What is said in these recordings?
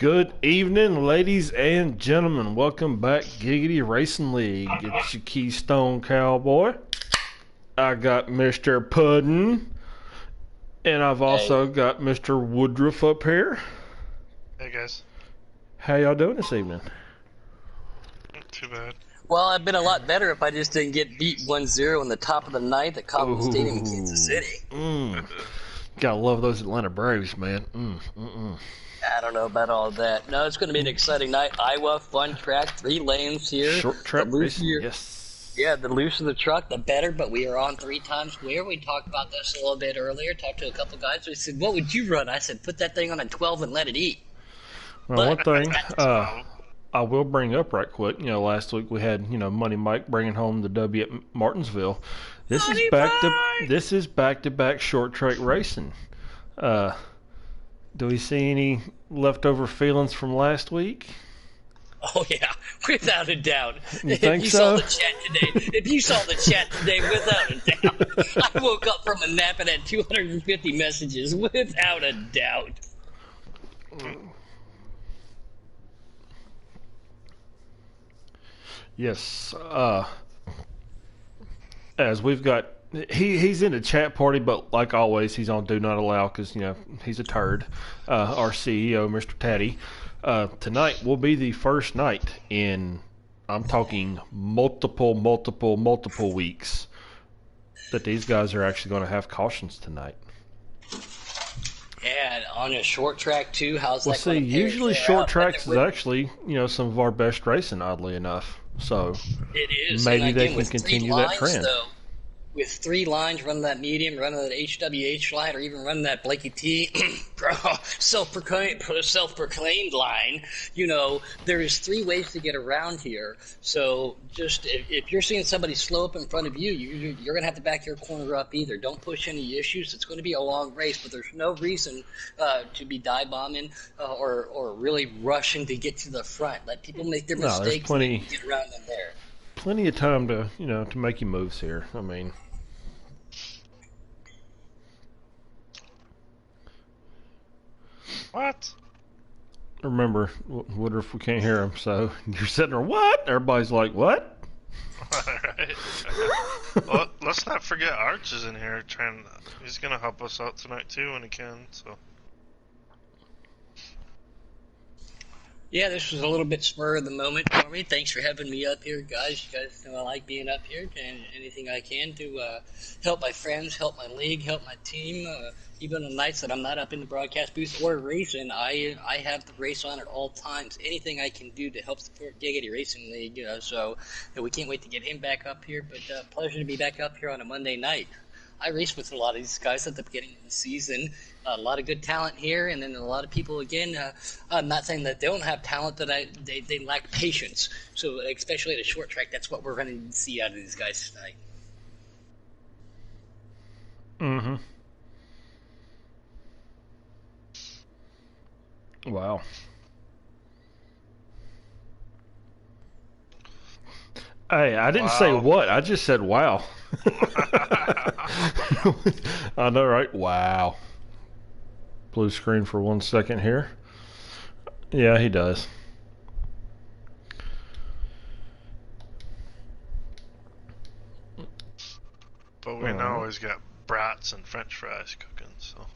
Good evening, ladies and gentlemen. Welcome back, Giggity Racing League. It's your Keystone Cowboy. I got Mr. Puddin', and I've Hey, also got Mr. Woodruff up here. Hey guys, How y'all doing this evening? not too bad. well, I've been a lot better if I just didn't get beat 1-0 in the top of the ninth at Kauffman Stadium in Kansas Ooh, City. gotta love those Atlanta Braves, man. I don't know about all that. No, it's going to be an exciting night. Iowa, fun track, 3 lanes here. Short The track looser, racing, yes. yeah, the looser the truck, the better. But we are on 3 times wear. We talked about this a little bit earlier. Talked to a couple guys. We said, "What would you run?" I said, "Put that thing on a 12 and let it eat." Well, But one thing, So, I will bring up right quick. Last week we had Money Mike bringing home the W at Martinsville. This is Money back to Mike! this is back to back short track racing. Uh, do we see any leftover feelings from last week? Oh yeah, without a doubt. You think so? If you saw the chat today, without a doubt, I woke up from a nap and had 250 messages, without a doubt. Yes. As we've got he's in a chat party, but like always, he's on do not allow because he's a turd. Our CEO, Mr. Taddy. Tonight will be the first night in I'm talking multiple weeks that these guys are actually going to have cautions tonight. And on a short track too, how's Well, that see, going to usually fare short out? tracks is actually some of our best racing, oddly enough. So It is, and maybe they again can with three continue that lines trend. though. With 3 lines, running that medium, running that HWH line, or even running that Blakey T self-proclaimed line, there is 3 ways to get around here. So just if you're seeing somebody slow up in front of you, you're going to have to back your corner up either. Don't push any issues. It's going to be a long race, but there's no reason to be dive bombing or really rushing to get to the front. Let people make their No, there's mistakes and then get around them there. plenty of time to to make your moves here. I mean, what? remember, Woodruff, we can't hear him, so you're sitting there, what? Everybody's like, what? Alright. Well, let's not forget Arch is in here trying. He's gonna help us out tonight too when he can. So, Yeah, this was a little bit spur of the moment for me. Thanks for having me up here, guys. You guys know I like being up here, and anything I can to help my friends, help my league, help my team. Even on nights that I'm not up in the broadcast booth or racing, I have the race on at all times. Anything I can do to help support Giggity Racing League, so we can't wait to get him back up here. But pleasure to be back up here on a Monday night. I raced with a lot of these guys at the beginning of the season. A lot of good talent here, and then a lot of people again. I'm not saying that they don't have talent, that they lack patience. So especially at a short track, that's what we're going to see out of these guys tonight. Mm-hmm. Wow. Hey, I didn't say wow. what. I just said wow. I know, right? Wow. Blue screen for 1 second here. Yeah, he does. But we All know right. he's got brats and French fries cooking. So,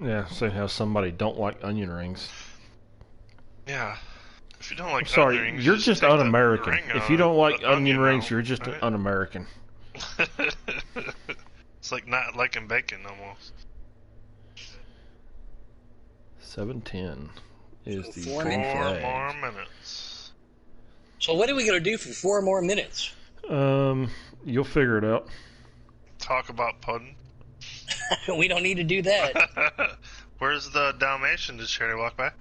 Yeah, saying how somebody don't like onion rings. yeah. If you don't like onion Sorry, rings, you're just just take the un-American. ring If you out, don't like the onion rings, out, you're just right? un-American. It's like not liking bacon almost. 7:10 is So the four green minutes. 4 more flag. minutes. So what are we going to do for 4 more minutes? You'll figure it out. Talk about pudding. We don't need to do that. Where's the Dalmatian? Did Sherry walk by?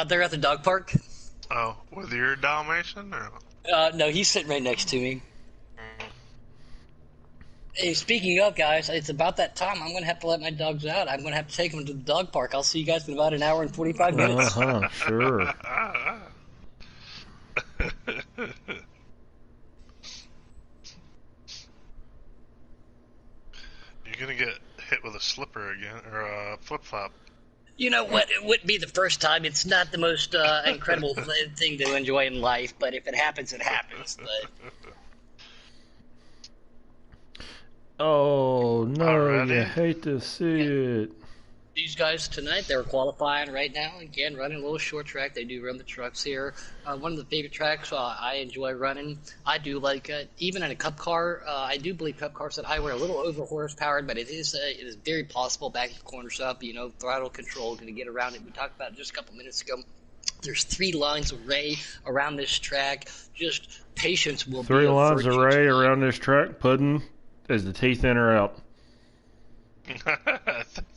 They're at the dog park. Oh, with your Dalmatian? Or... No, he's sitting right next to me. Hey, speaking of, guys, it's about that time. I'm going to have to let my dogs out. I'm going to have to take them to the dog park. I'll see you guys in about an hour and 45 minutes. Sure. You're gonna get hit with a slipper again, or a flip flop. You know what? It wouldn't be the first time. It's not the most incredible thing to enjoy in life, but if it happens, it happens. But Oh no, Already? you hate to see it. these guys tonight, they're qualifying right now. Again, running a little short track. They do run the trucks here. One of the favorite tracks I enjoy running. I do like, even in a cup car, I do believe cup cars that I wear a little over horsepowered, but it is very possible back the corners up, throttle control, going to get around it. We talked about it just a couple minutes ago. There's 3 lines of ray around this track. Just patience will be 3 a lines of virtue ray tonight. around this track. Pudding, is the teeth in or out?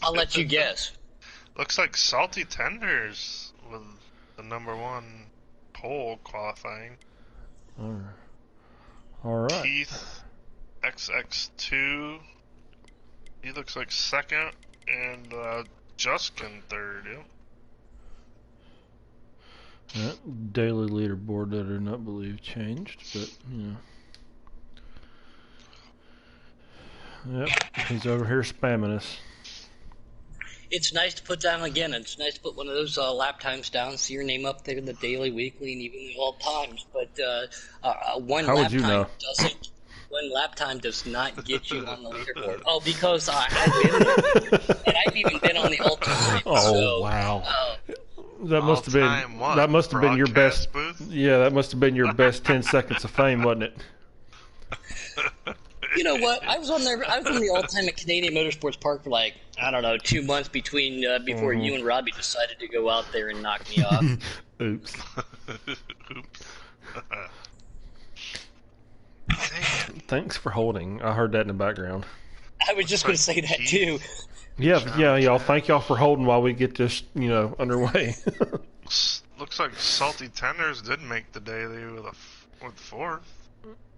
I'll let you guess. Looks like Salty Tenders with the #1 pole qualifying. All right. Keith XX2. He looks like second, and Justin third. Yep. That daily leaderboard that I do not believe changed, but Yep, he's over here spamming us. It's nice to put down again. It's nice to put one of those lap times down, see your name up there in the daily, weekly, and even the all times. But one How lap would you time know? doesn't. One lap time does not get you on the leaderboard. Oh, because I've been there, and I've even been on the ultimate. Oh so, wow, that must have been All-time what? that must have been your best. Broadcast booth? Yeah, that must have been your best 10 seconds of fame, wasn't it? You know what? I was on there. I was on the all-time at Canadian Motorsports Park for like, I don't know, 2 months between before you and Robbie decided to go out there and knock me off. Oops. Oops. Thanks for holding. I heard that in the background. I was just going to say that too. Yeah, y'all. Thank y'all for holding while we get this, underway. Looks like Salty Tenders did make the daily with 4th.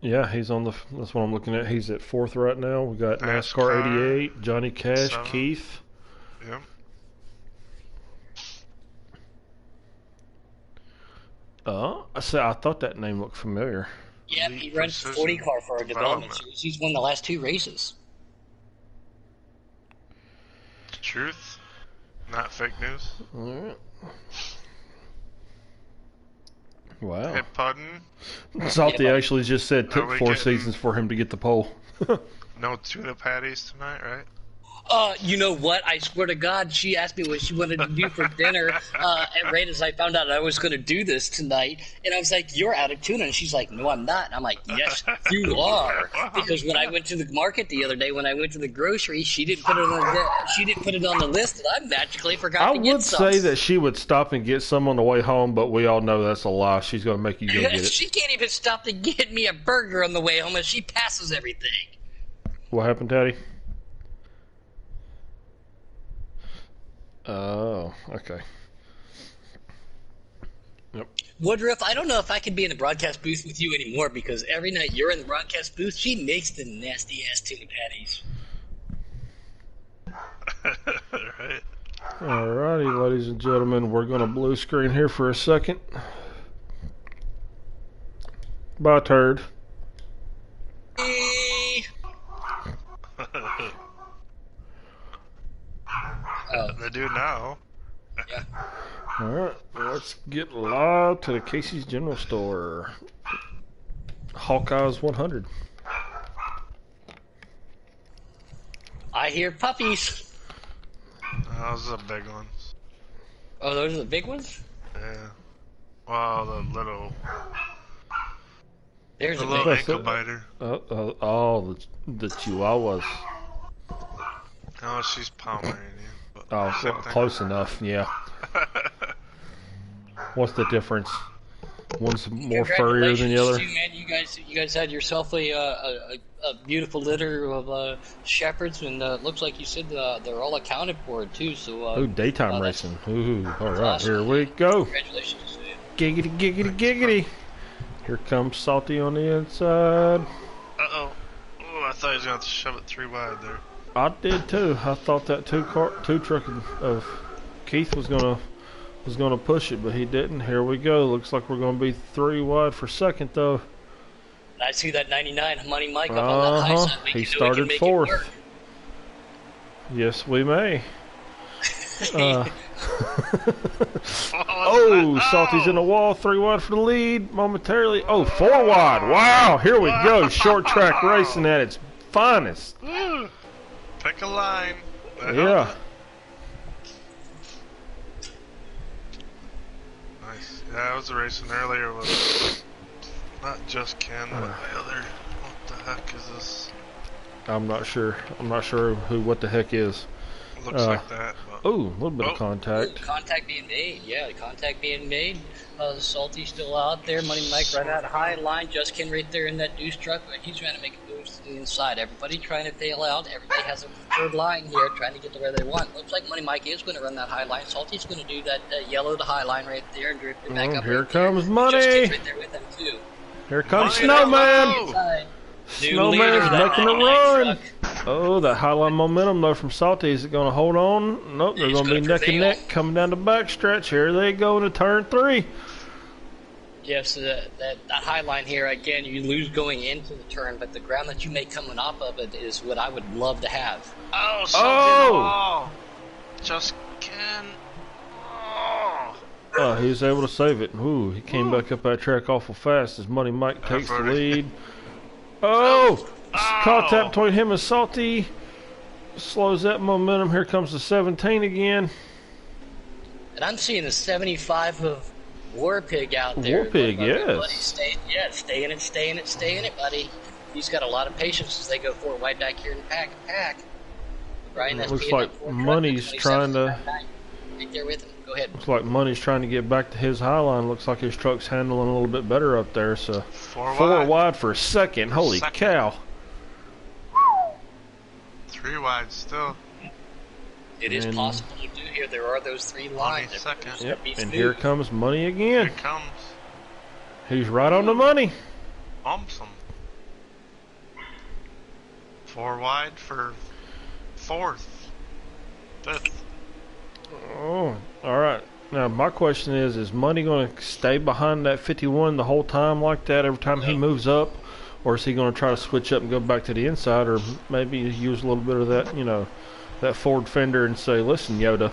Yeah, he's on the. That's what I'm looking at. He's at 4th right now. We got NASCAR NASCAR 88, Johnny Cash, 7. Keith. Yep. I thought that name looked familiar. Yeah, Elite he runs Precision 40 car for our development Development. series. He's won the last 2 races. Truth, not fake news. All right. Wow. Hey, Puddin', Salty Yeah. actually just said Are took we 4 getting- seasons for him to get the pole. no tuna patties tonight, right? You know what? I swear to God, she asked me what she wanted to do for dinner. And right as I found out I was going to do this tonight, and I was like, "You're out of tuna," and she's like, "No, I'm not." And I'm like, "Yes, you are," because when I went to the market the other day, when I went to the grocery, she didn't put it on the list, and I magically forgot I to get would some. say that she would stop and get some on the way home, but we all know that's a lie. She's going to make you go get it. She can't even stop to get me a burger on the way home, and she passes everything. What happened, Taddy? Oh, okay. Yep. Woodruff, I don't know if I could be in the broadcast booth with you anymore because every night you're in the broadcast booth, she makes the nasty ass tuna patties. Right. Alrighty, ladies and gentlemen, we're going to blue screen here for a second. Bye, turd. They do now. Yeah. Alright, let's get live to the Casey's General Store. Hawkeyes 100. I hear puppies. Those are the big ones. Oh, those are the big ones? Yeah. Wow, the little There's a little big That's ankle it. biter. The Chihuahuas. Oh, she's Pomeranian. But Oh, same well, thing. close enough, yeah. What's the difference? One's more furrier than the other? Congratulations, man. You guys had yourself a beautiful litter of shepherds, and looks like you said they're all accounted for too. So Ooh, daytime that's- racing. Ooh, alright, awesome. here we go. Congratulations. Giggity, giggity, giggity. Here comes Salty on the inside. Uh-oh. Oh, I thought he was going to have to shove it 3 wide there. I did too. I thought that two truck of Keith was gonna push it, but he didn't. Here we go. Looks like we're gonna be 3 wide for second though. And I see that 99 Money Mike up on that high side. We He can do it, we can started make it 4th. work. Yes, we may. Oh, Salty's in the wall. 3 wide for the lead momentarily. Oh, 4 wide. Wow, here we go. Short track racing at its finest. Pick a line. Yeah. Nice. Yeah, I was racing earlier with not just Ken, but the other. What the heck is this? I'm not sure. I'm not sure what the heck is. Looks like that. Oh, a little bit of contact. Ooh, contact being made. Yeah, contact being made. Salty still out there. Money Mike right out high line. Just Ken right there in that deuce truck. But he's trying to make a move to the inside. Everybody trying to bail out. Everybody has a preferred line here, trying to get to where they want. Looks like Money Mike is going to run that high line. Salty's going to do that yellow to high line right there and drift it back up. Here right comes there. Money. Just Ken's right there with him too. Here comes Money, Snowman. Snowman's making a run. Oh, that highline momentum though from Salty. Is it going to hold on? Nope, they're going to be neck and neck coming down the backstretch. Here they go into turn 3. Yes, that high line here, again, you lose going into the turn, but the ground that you make coming off of it is what I would love to have. Oh, Salty in the wall. Just Ken. Oh, he was able to save it. Ooh, he came back up that track awful fast as Money Mike takes the lead. Oh! Contact between him and Salty. Slows that momentum. Here comes the 17 again. And I'm seeing the 75 of War Pig out there. War Pig, yes. Buddy, stay in it, buddy. He's got a lot of patience as they go 4 wide back here in the pack. Brian, that's looks like Money's trying to... Right there with him. Go ahead. Looks like Money's trying to get back to his high line. Looks like his truck's handling a little bit better up there. So 4 wide for a second. Holy cow. 3 wide still. It is possible to do here. There are those 3 lines. Yep. And here comes Money again. Here comes. He's right on the money. Awesome. 4 wide for 4th. 5th. Oh, all right. Now, my question is Money going to stay behind that 51 the whole time like that every time he moves up? Or is he going to try to switch up and go back to the inside? Or maybe use a little bit of that, that forward fender and say, listen, Yoda.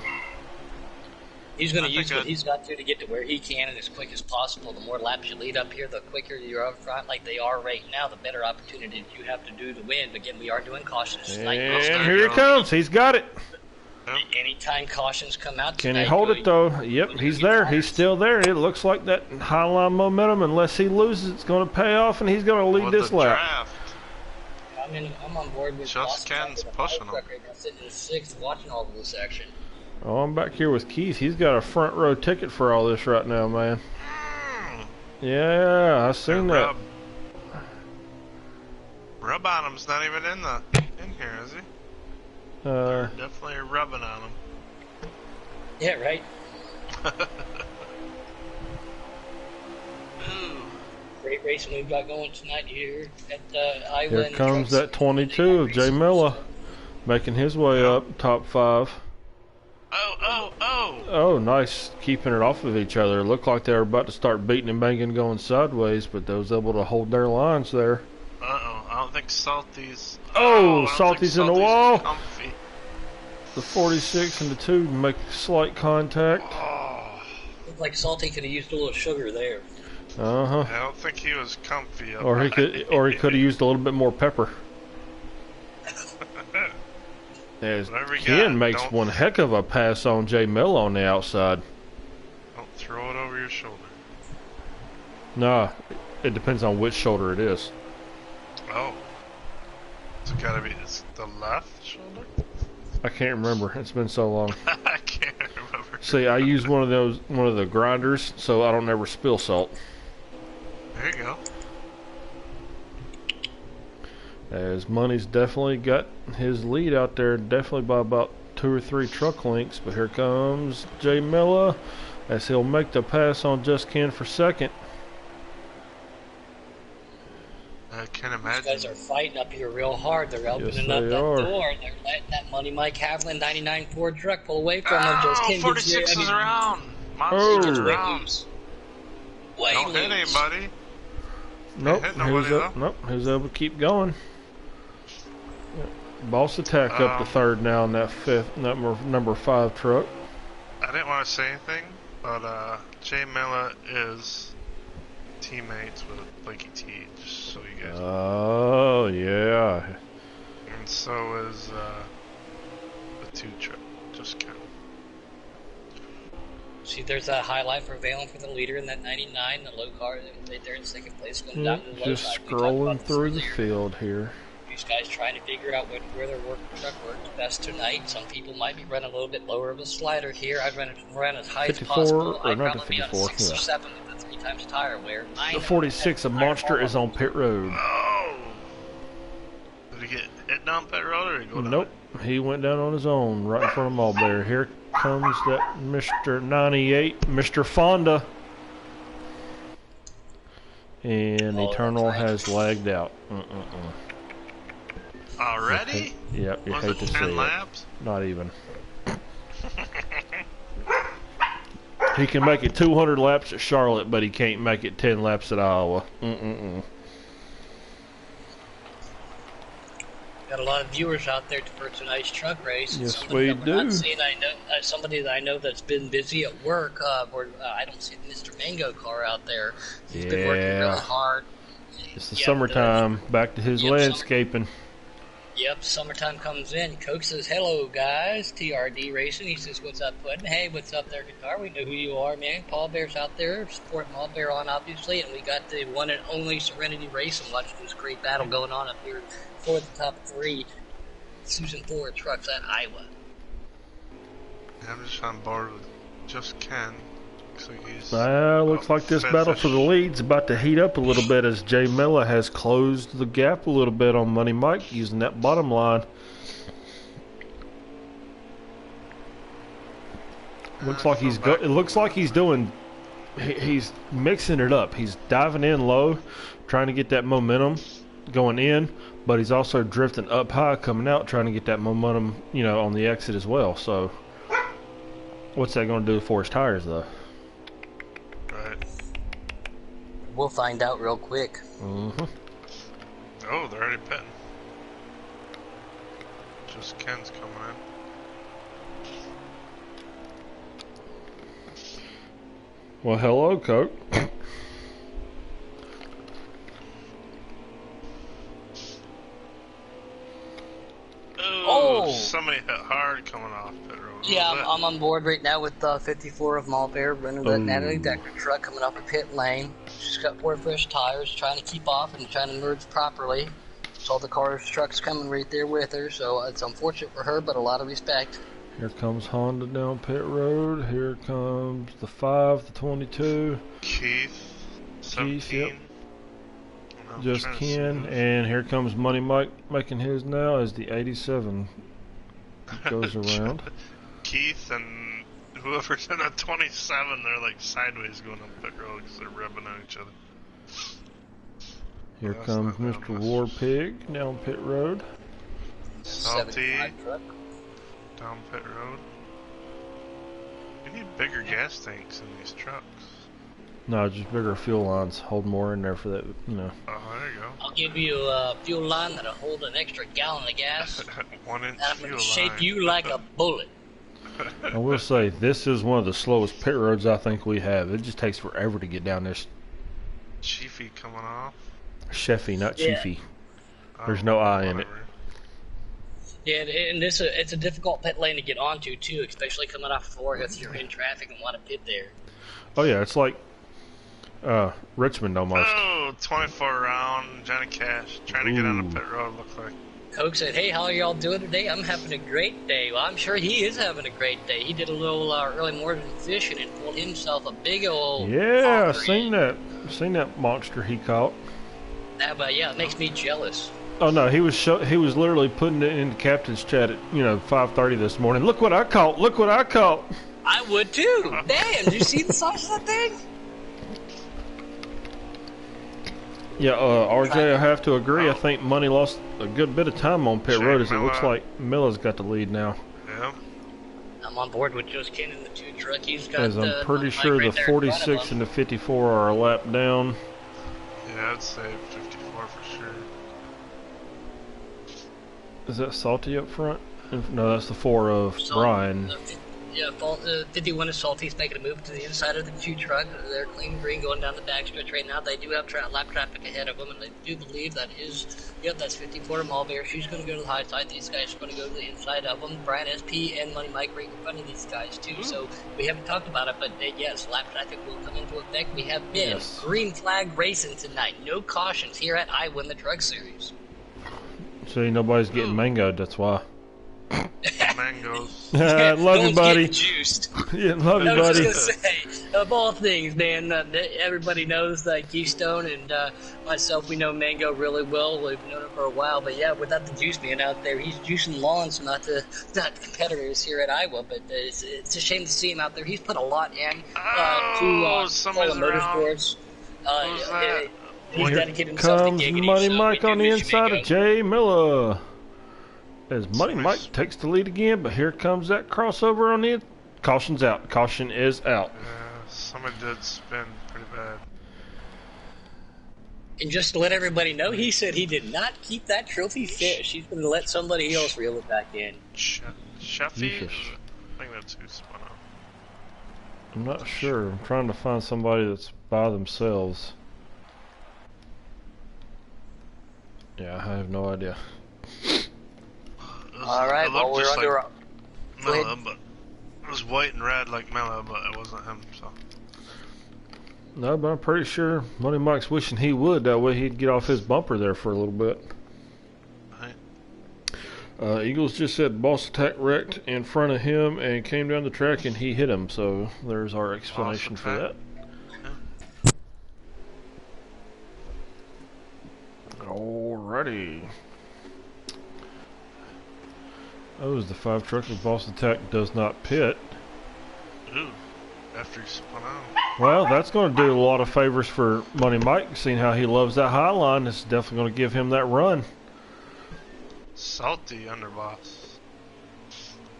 He's going to use what he's got to get to where he can and as quick as possible. The more laps you lead up here, the quicker you're up front like they are right now, the better opportunity you have to do to win. But again, we are doing cautions tonight. And here he comes. He's got it. Anytime cautions come out Can tonight, he hold it, though? Yep, he's there. He's still there. It looks like that highline momentum, unless he loses, it's going to pay off, and he's going to lead this lap. I'm on board with Just Ken's pushing him. Right now, sitting in 6th, watching all of this action. Oh, I'm back here with Keith. He's got a front row ticket for all this right now, man. Yeah, I seen that. Rub on him's not even in here, is he? They're definitely rubbing on him. Yeah, right. Great racing we've got going tonight here at Iowa. Here comes that 22 of Jay Miller, making his way up top 5. Oh, nice, keeping it off of each other. It looked like they were about to start beating and banging, going sideways, but they was able to hold their lines there. I don't think Salty's... Salty's in the wall. Comfy. The 46 and the 2 make slight contact. Looked like Salty could have used a little sugar there. I don't think he was comfy. Or he could have used a little bit more pepper. As Ken makes one heck of a pass on Jay Mill on the outside. Don't throw it over your shoulder. Nah, it depends on which shoulder it is. Oh. It's gotta be the left shoulder? I can't remember. It's been so long. I can't remember. See, I use one of the grinders, so I don't ever spill salt. There you go. As Money's definitely got his lead out there, definitely by about 2 or 3 truck lengths. But here comes Jay Miller as he'll make the pass on Just Ken for second. I can't imagine. These guys are fighting up here real hard. They're opening up that door. They're letting that Money Mike Havlin 99 Ford truck pull away from them. Just Ken 46 is around. Monster's around. Don't hit anybody. Nope, he was able to keep going. Boss attack up to 3rd now in that 5th number 5 truck. I I didn't want to say anything, but Jay Miller is teammates with Blakey T, just so you guys know. Oh, yeah. And so is the 2 truck, just kind of. See, there's a highlight for Valen for the leader in that 99, the low car right there in second place, going down to the low Just side. scrolling through the field here. These guys trying to figure out where their truck works best tonight. Some people might be running a little bit lower of a slider here. I'd run as high as possible. Or I'd not the probably be on 54, 6 or yeah. 7 with the 3 times tire wear. The 46, a monster, is on pit road. Oh! Did he get hit down pit road or did he go down? Nope, he went down on his own right in front of Mulberry. Here comes that Mr. 98, Mr. Fonda. And Eternal has lagged out. Already? Yep, you Was hate it to 10 see laps? it. Not even. He can make it 200 laps at Charlotte, but he can't make it 10 laps at Iowa. Got a lot of viewers out there for tonight's truck race. Yes, Somebody we that we're not do. seeing, I know, somebody that I know that's been busy at work. I don't see Mr. Mango car out there. He's been working really hard. It's the summertime. Back to his landscaping. Yep, summertime comes in. Coke says, hello, guys. TRD Racing. He says, what's up, Puddin'? Hey, what's up there, Guitar? We know who you are, man. Paul Bear's out there supporting Paul Bear on, obviously. And we got the one and only Serenity Racing watching this great battle going on up here for the top 3 Season 4 trucks at Iowa. I'm just on board with just Ken. Looks like this battle for the lead's about to heat up a little bit as Jay Miller has closed the gap a little bit on Money Mike using that bottom line. Looks like it looks like he's doing. He's mixing it up. He's diving in low, trying to get that momentum going in, but he's also drifting up high, coming out, trying to get that momentum, on the exit as well. So, what's that going to do for his tires, though? We'll find out real quick. Oh, they're already pitting. Just Ken's coming in. Well, hello, Coke. Oh, somebody hit hard coming off pit road. Yeah, I'm on board right now with 54 of Malbear running that Natalie Decker truck coming off a pit lane. She's got 4 fresh tires, trying to keep off and trying to merge properly. Saw the truck's coming right there with her, so it's unfortunate for her, but a lot of respect. Here comes Honda down pit road. Here comes the 5, the 22. Keith, 17. Yep. Just Ken, and here comes Money Mike making his now as the 87 goes around. Keith and whoever's in a 27, they're like sideways going up pit road because they're rubbing on each other. Here comes Mr. Warpig down pit road. Salty down pit road. We need bigger gas tanks in these trucks. No, just bigger fuel lines. Hold more in there for that, Oh, there you go. I'll give you a fuel line that'll hold an extra gallon of gas. 1-inch and I'm fuel going to shape line. you like a bullet. I will say, this is one of the slowest pit roads I think we have. It just takes forever to get down this. Chiefy coming off. Chefy, not Yeah. Chiefy. There's no I in it. Yeah, and it's a difficult pit lane to get onto, too, especially coming off 4 if you're in traffic and want to pit there. Oh, yeah, it's like Richmond almost. Oh, 24 round, Johnny Cash, trying to get on the pit road, looks like. Coke said, hey, how are y'all doing today? I'm having a great day. Well, I'm sure he is having a great day. He did a little early morning fishing and pulled himself a big old Yeah, honker seen in. that. Seen that monster he caught. But yeah, it makes me jealous. Oh no, he was literally putting it in the captain's chat at 5:30 this morning. Look what I caught! Look what I caught! I would too. Damn, did you see the size of that thing? Yeah, RJ, I have to agree. I think Money lost a good bit of time on pit road as it looks like Milla's got the lead now. Yeah. I'm on board with Just Ken and the 2 truck. He's got As I'm pretty sure the 46 and the 54 are a lap down. Yeah, I'd say 54 for sure. Is that Salty up front? No, that's the 4 of Brian. Yeah, 51 is Salty's making a move to the inside of the 2 truck. They're clean green going down the backstretch right now. They do have lap traffic ahead of them, and I do believe that is, yep, that's 54 Malbear. She's going to go to the high side. These guys are going to go to the inside of them. Brian SP and Money Mike right in front of these guys, too. So we haven't talked about it, but yes, lap traffic will come into effect. We have been green flag racing tonight. No cautions here at Iowa in the Truck Series. See, nobody's getting mangoed, that's why. Mangoes. Love you, buddy. Juiced. Yeah, love you, I was buddy. gonna say, of all things, man, everybody knows that Keystone and myself, we know Mango really well. We've known him for a while, but yeah, without the juice being out there, he's juicing lawns, not competitors here at Iowa. But it's a shame to see him out there. He's put a lot in to Polar Motorsports. He's dedicated himself to Comes Giggity. Money So Mike we on do the miss you, inside Mango. of Jay Miller. As Money Mike takes the lead again, but here comes that crossover on the caution's out. Caution is out. Somebody did spin pretty bad. And just to let everybody know, he said he did not keep that trophy fish. He's going to let somebody else reel it back in. Sheffy? I think that's who spun out. I'm not sure. I'm trying to find somebody that's by themselves. Yeah, I have no idea. All right, well, we're under. Mela, but it was white and red like Mela, but it wasn't him. So No, but I'm pretty sure Money Mike's wishing he would. That way he'd get off his bumper there for a little bit. right. Eagles just said Boss Attack wrecked in front of him and came down the track and he hit him. So there's our explanation for that. Alrighty. Oh, is the 5 truck of Boss Attack does not pit. Ooh, after he spun out. Well, that's going to do a lot of favors for Money Mike, seeing how he loves that high line. It's definitely going to give him that run. Salty underboss.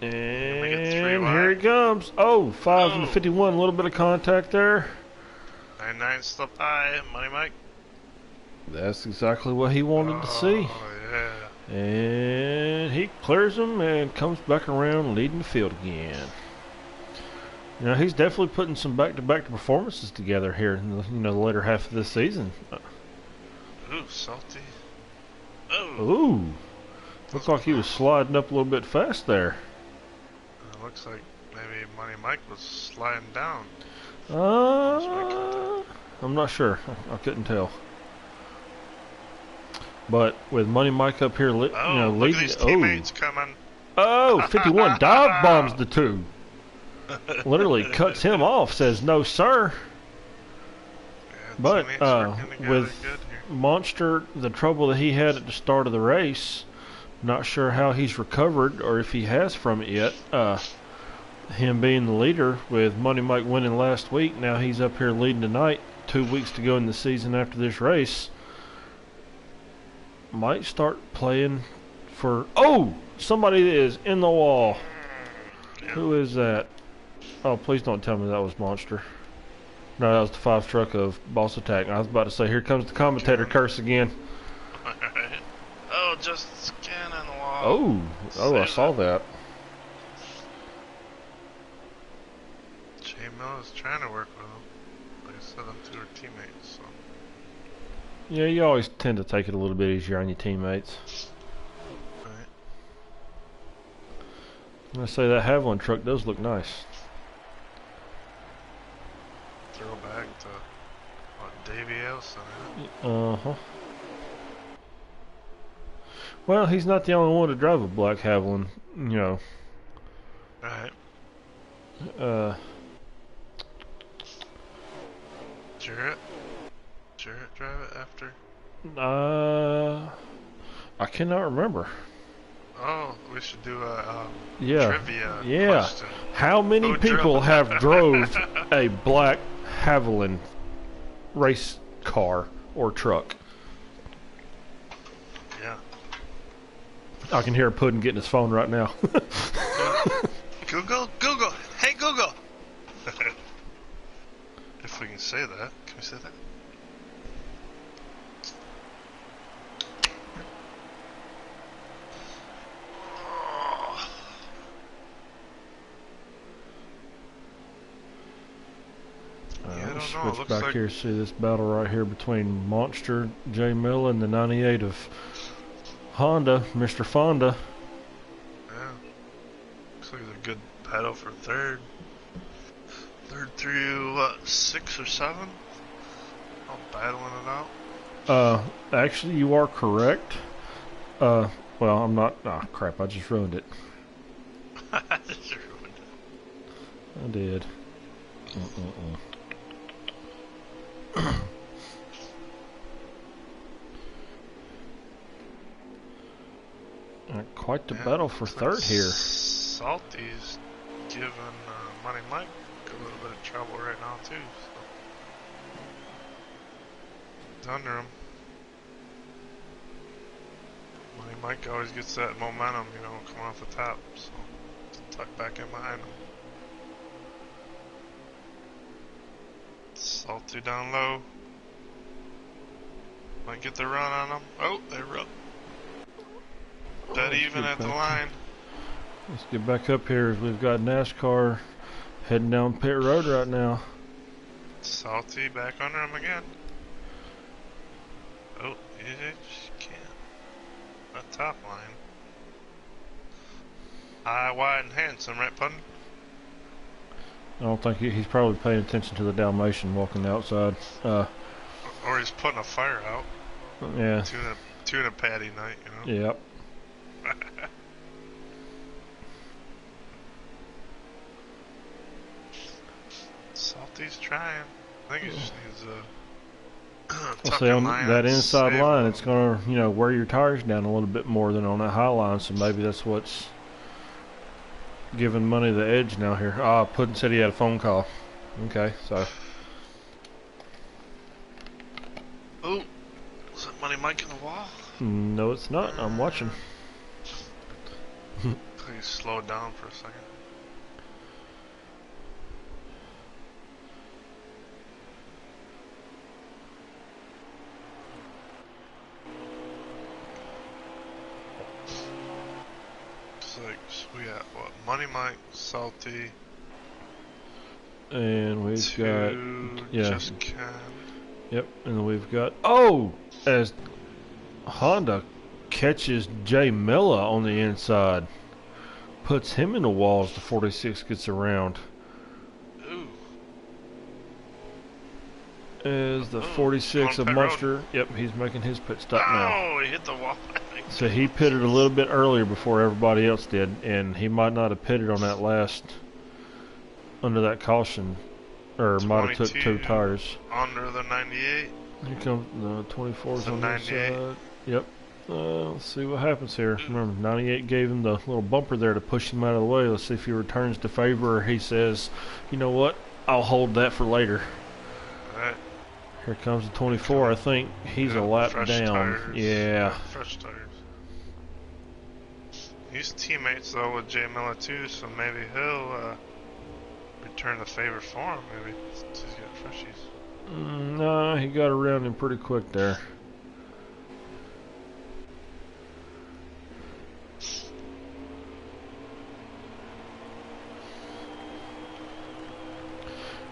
And here he comes. Oh, 5 and 51, a little bit of contact there. 99 slip high, Money Mike. That's exactly what he wanted to see. Oh, yeah. And he clears him and comes back around leading the field again. You know, he's definitely putting some back-to-back performances together here in the, the later half of this season. Ooh, Salty. Oh. Ooh. Looks like he was sliding up a little bit fast there. It looks like maybe Money Mike was sliding down. I'm not sure. I couldn't tell. But with Money Mike up here, Look leading. at these teammates coming. 51 dive bombs the 2. Literally cuts him off. Says no, sir. Yeah, But teammates working together with good here. Monster, the trouble that he had at the start of the race, not sure how he's recovered or if he has from it yet. Him being the leader with Money Mike winning last week, now he's up here leading tonight. 2 weeks to go in the season after this race. Might start playing for... Oh! Somebody is in the wall. Yeah. Who is that? Oh, please don't tell me that was Monster. No, that was the 5 truck of Boss Attack. I was about to say, here comes the commentator curse again. Oh, just scanning the wall. Oh, I saw that. Jay Miller's trying to work with him. Like I said, them 2 are teammates. So. Yeah, you always tend to take it a little bit easier on your teammates. Right. I'm going to say that Havilland truck does look nice. Throwback to what Davey Elson. Uh-huh. Well, he's not the only one to drive a black Havilland, you know. Right. Jarrett drive it after? I cannot remember. Oh, we should do a Trivia. question. How many Who people drove? have drove a black Havilland race car or truck? Yeah. I can hear Puddin getting his phone right now. Google! Hey, Google! If we can say that. Can we say that? don't know. It Switch looks back like here, see this battle right here between Monster J Miller and the 98 of Honda, Mr. Fonda. yeah. Looks like it's a good battle for third. Third through what, 6 or 7? All battling it out. Actually, you are correct. Well, I'm not. Ah, crap! I just ruined it. I just ruined it. I did. Quite the battle for third here. Salty's giving Money Mike a little bit of trouble right now too. So. He's under him. Money Mike always gets that momentum, you know, coming off the top. So tuck back in behind him. Salty down low. Might get the run on him. Oh, they run. Dead even at the line. Let's get back up here. We've got NASCAR heading down pit road right now. Salty back under him again. Oh, he just can't. That top line. High, wide, and handsome, right, Puttin? I don't think he's probably paying attention to the Dalmatian walking the outside. Or he's putting a fire out. Yeah. Tuna patty night, you know? Yep. Salty's trying. I think he just needs a Well, see, on that inside line, it's going to, you know, wear your tires down a little bit more than on that high line, so maybe that's what's giving Money the edge now here. Puddin said he had a phone call. Okay, so. Oh, is that Money Mike in the wall? No, it's not. I'm watching. Please slow down for a second. We got what? Money Mike, Salty, and we've got Just Ken. Yep, and we've got as Honda catches Jay Miller on the inside, puts him in the wall as the 46 gets around. Ooh. As the 46 of Monster, yep, he's making his pit stop now. Oh, he hit the wall. So he pitted a little bit earlier before everybody else did, and he might not have pitted on that last, under that caution, or might have took 2 tires. Under the 98. Here comes the 24s on the 98. side. Yep. Let's see what happens here. Remember, 98 gave him the little bumper there to push him out of the way. Let's see if he returns the favor or he says, you know what, I'll hold that for later. Alright. Here comes the 24. I think he's a lap down. Tires. Yeah. Fresh tires. He's teammates though with Jay Miller too, so maybe he'll return the favor for him. Maybe since he's got freshies. No, he got around him pretty quick there.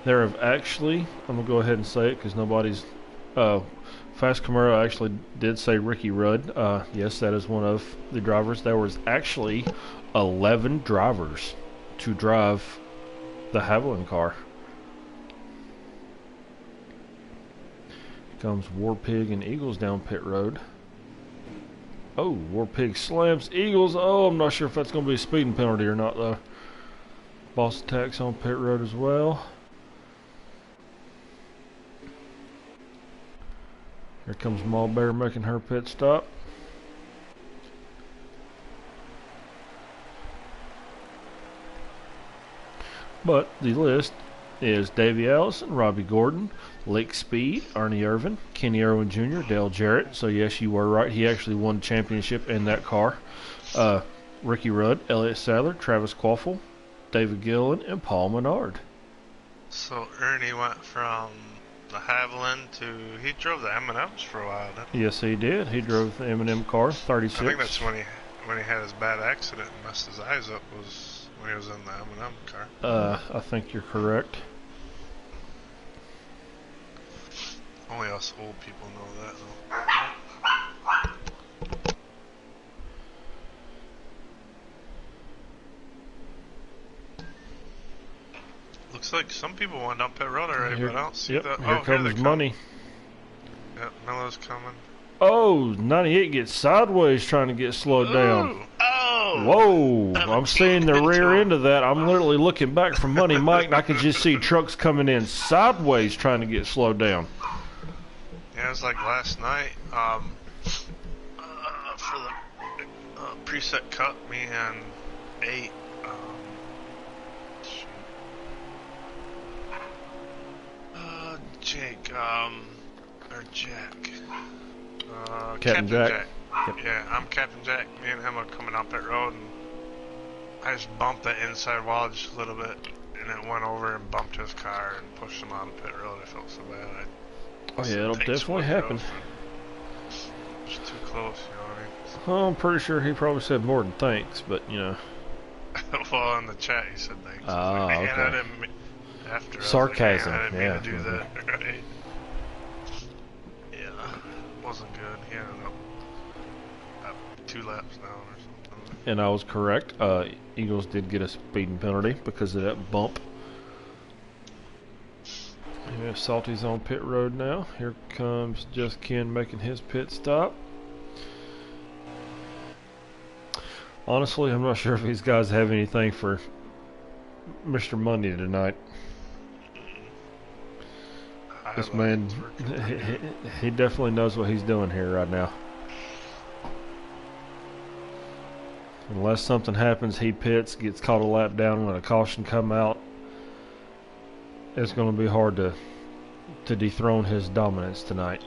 There have actually, I'm going to go ahead and say it because nobody's, Fast Camaro actually did say Ricky Rudd. Yes, that is one of the drivers. There was actually 11 drivers to drive the Haviland car. Comes Warpig and Eagles down pit road. Oh, Warpig slams Eagles. Oh, I'm not sure if that's going to be a speeding penalty or not, though. Boss attacks on pit road as well. Here comes Mulberry making her pit stop. But the list is Davey Allison, Robbie Gordon, Lake Speed, Arnie Irvin, Kenny Irwin Jr., Dale Jarrett. So yes, you were right. He actually won the championship in that car. Ricky Rudd, Elliott Sadler, Travis Quaffle, David Gillen, and Paul Menard. So Ernie went from the Haviland to, he drove the M&Ms for a while, didn't he? Yes, he did. He drove the M&M car, 36. I think that's when he had his bad accident and messed his eyes up, was when he was in the M&M car. I think you're correct. Only us old people know that, though. Looks like some people went up pit road already, but I don't see that. Here comes money. Yep, Miller's coming. Oh, 98 gets sideways trying to get slowed down. Oh! Whoa! I'm seeing the rear end of that. I'm literally looking back from Money Mike, and I could just see trucks coming in sideways trying to get slowed down. Yeah, it was like last night. For the preset cut, me and 8. Jake, or Jack. Captain Jack. Yep. Yeah, I'm Captain Jack. Me and him are coming up that road, and I just bumped the inside wall just a little bit, and it went over and bumped his car and pushed him on the pit road. I felt so bad. Oh yeah, it'll definitely happen. It's too close, you know what I mean? Well, I'm pretty sure he probably said more than thanks, but you know. Well, in the chat he said thanks. Ah, like, okay. I didn't after sarcasm. I didn't mean to do Okay. that. Right? Yeah, wasn't good. He ended up 2 laps down or something. And I was correct. Eagles did get a speeding penalty because of that bump. Yeah, Salty's on pit road now. Here comes Just Ken making his pit stop. Honestly, I'm not sure if these guys have anything for Mr. Monday tonight. This man, he definitely knows what he's doing here right now. Unless something happens, he pits, gets caught a lap down when a caution come out. It's going to be hard to dethrone his dominance tonight.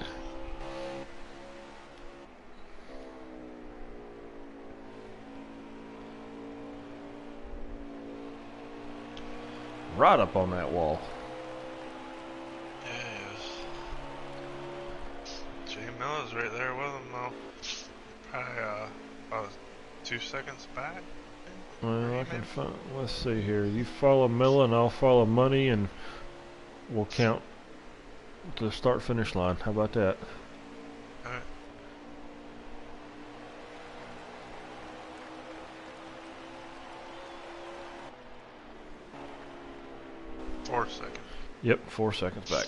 Right up on that wall. Yes. Jay Miller's right there with him though. Probably about 2 seconds back. Well, I can find. Let's see here. You follow Miller and I'll follow Money, and we'll count the start-finish line. How about that? Alright. Four seconds. Yep, 4 seconds back.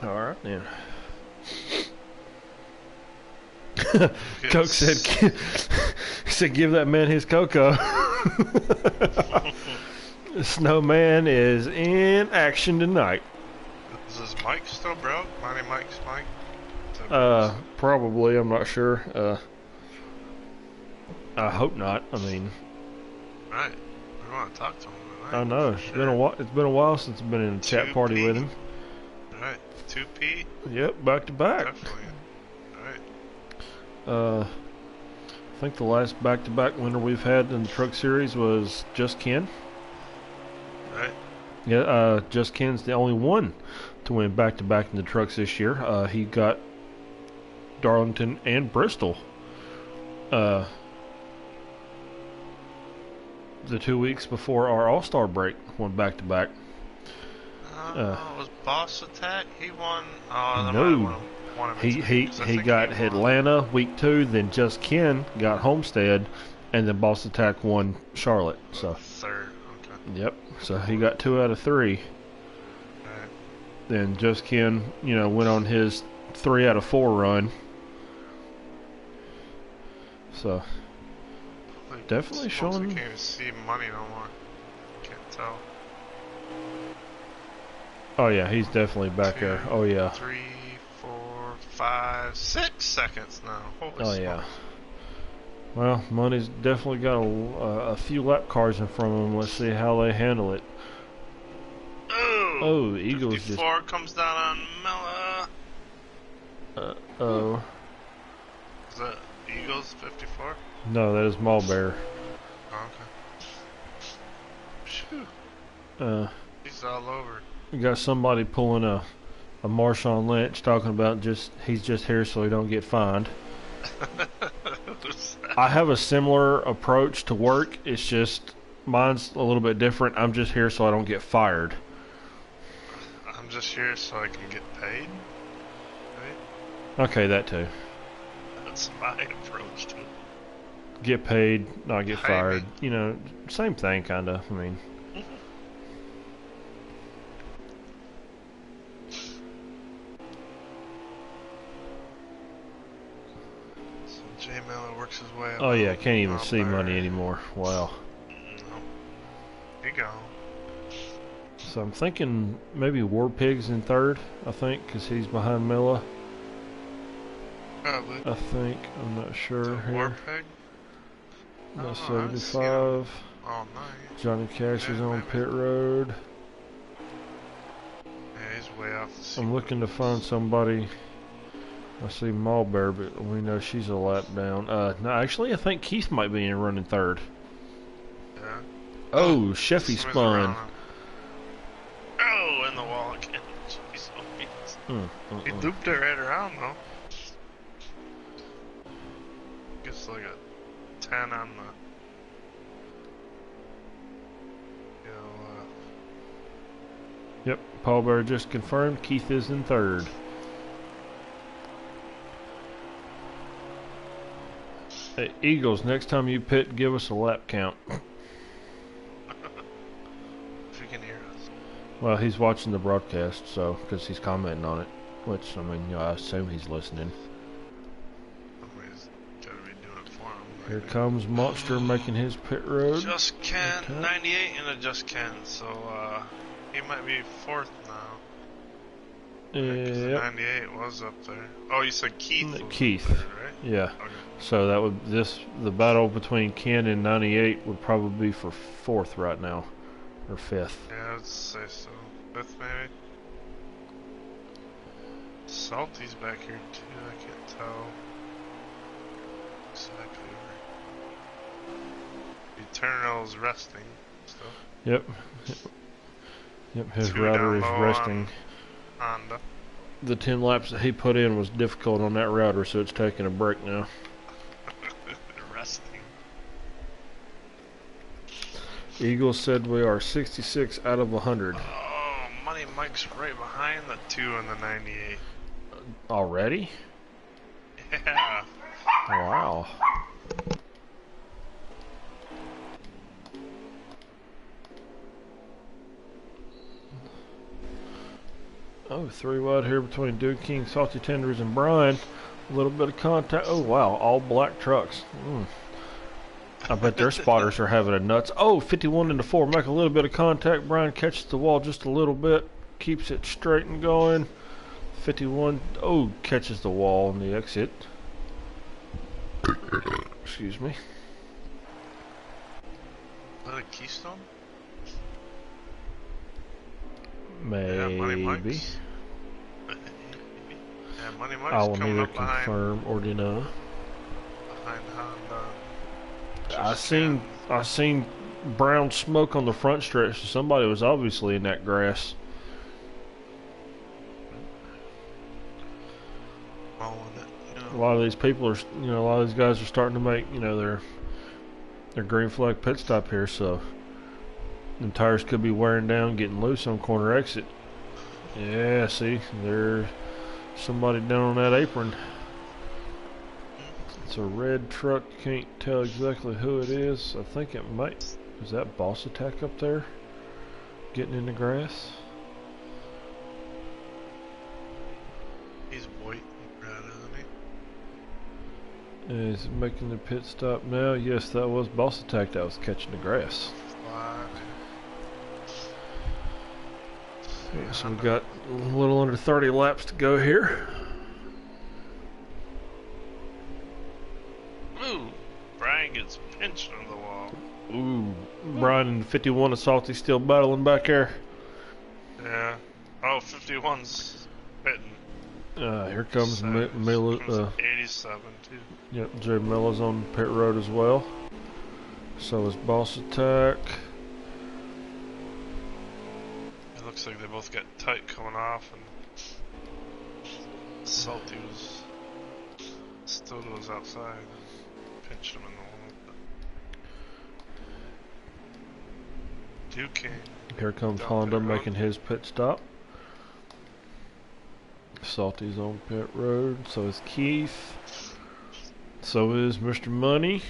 All right, then. Coke said, he said, give that man his cocoa. The Snowman is in action tonight. Is his mic still broke? Monty Mike's mic? Probably. I'm not sure. I hope not. I mean, Right. We want to talk to him tonight. I know it's been a while. It's been a while since I've been in a chat party with him. Right. 2P. Yep, back to back. Definitely. Right. I think the last back-to-back winner we've had in the truck series was Just Ken. Right. Yeah, Just Ken's the only one to win back-to-back in the trucks this year. He got Darlington and Bristol. The 2 weeks before our All-Star break, won back-to-back. Was Boss Attack? He won. Oh, No. He got Atlanta week 2, then Just Ken got Homestead, and then Boss Attack won Charlotte. So third. Okay. yep. So he got 2 out of 3. Right. Then Just Ken, went on his 3 out of 4 run. So definitely showing. You can't even see money no more. Can't tell. Oh yeah, he's definitely back there. Oh yeah. 3, 4, 5, 6 seconds now. Holy Oh yeah. smokes. Well, Money's definitely got a few lap cars in front of him. Let's see how they handle it. Oh, Eagles 54 comes down on Mella. Oh. Is that Eagles 54? No, that is Malbear. Oh, okay. Phew. He's all over. You got somebody pulling a Marshawn Lynch talking about he's just here so he don't get fined. I have a similar approach to work. It's just mine's a little bit different. I'm just here so I don't get fired. just here so I can get paid. Right? Okay, that too. That's my approach to it. Get paid, not get fired. Timing. You know, same thing, kinda. I mean, So Jay Miller works his way up. oh yeah, can't even on see there. money anymore. Wow. No. Here you go. So I'm thinking maybe War Pig's in third. I think because he's behind Milla. Probably. I think. I'm not sure The here. War Pig? I No, don't know, I haven't seen him 75. all night. Johnny Cash is Yeah, on maybe. pit road. Yeah, he's way off the I'm looking to find somebody. I see Malbear, but we know she's a lap down. No, actually, I think Keith might be in running third. Yeah. Oh, Sheffy Somebody's spun. around him. Oh, in the wall again. Jeez, He looped it right around though. Gets like a 10 on the. Yep, Paul Bear just confirmed. Keith is in third. Hey, Eagles, next time you pit, give us a lap count. If you can hear us. Well, he's watching the broadcast, so because he's commenting on it, which I mean, you know, I assume he's listening. Somebody's gotta be doing it for him. Here comes Monster making his pit road. Just Ken, Okay. 98 and a Just Ken, so he might be fourth now. Because the Yep. 98 was up there. Oh, you said Keith. Was Keith. Up there, right? Yeah. Okay. So that would the battle between Ken and 98 would probably be for fourth right now, or fifth. Yeah, I'd say so. Fifth maybe. Salty's back here too. I can't tell exactly where. Eternal's resting. Stuff. Yep. Yep. His Two router down is low resting. Honda. The 10 laps that he put in was difficult on that router, so it's taking a break now. Resting. Eagles said we are 66 out of 100 Oh, Money Mike's right behind the 2 and the 98. already. Yeah. Wow. Oh, 3 wide here between Duke King, Salty Tenders, and Brian. A little bit of contact. Oh, wow. All black trucks. I bet their spotters are having a nuts. Oh, 51 into 4. Make a little bit of contact. Brian catches the wall just a little bit. Keeps it straight and going. 51. Oh, catches the wall on the exit. Excuse me. Is that a Keystone? Maybe. Yeah, Money Mike's. Yeah, Money Mike's I will coming neither up behind, confirm or deny. behind Honda. I seen brown smoke on the front stretch. Somebody was obviously in that grass. Mowing it, you A know. lot of these people are, a lot of these guys are starting to make, their green flag pit stop here. So them tires could be wearing down, getting loose on corner exit. Yeah, see, there's somebody down on that apron. It's a red truck. Can't tell exactly who it is. I think it might. Is that Boss Attack up there? Getting in the grass? He's white and red, isn't he? Is making the pit stop now. Yes, that was Boss Attack that was catching the grass. Black. So we got a little under 30 laps to go here. Ooh, Brian gets pinched on the wall. Ooh, Brian and 51 and Salty still battling back there. Yeah. Oh, 51's hitting. Here comes Miller. 87 too. Yep, Jay Miller's on pit road as well. So is Boss Attack. It looks like they both got tight coming off, and Salty still was outside. Pinched him in the wall. Duke King. Here comes Down Honda pit road. making his pit stop. Salty's on pit road. So is Keith. So is Mr. Money.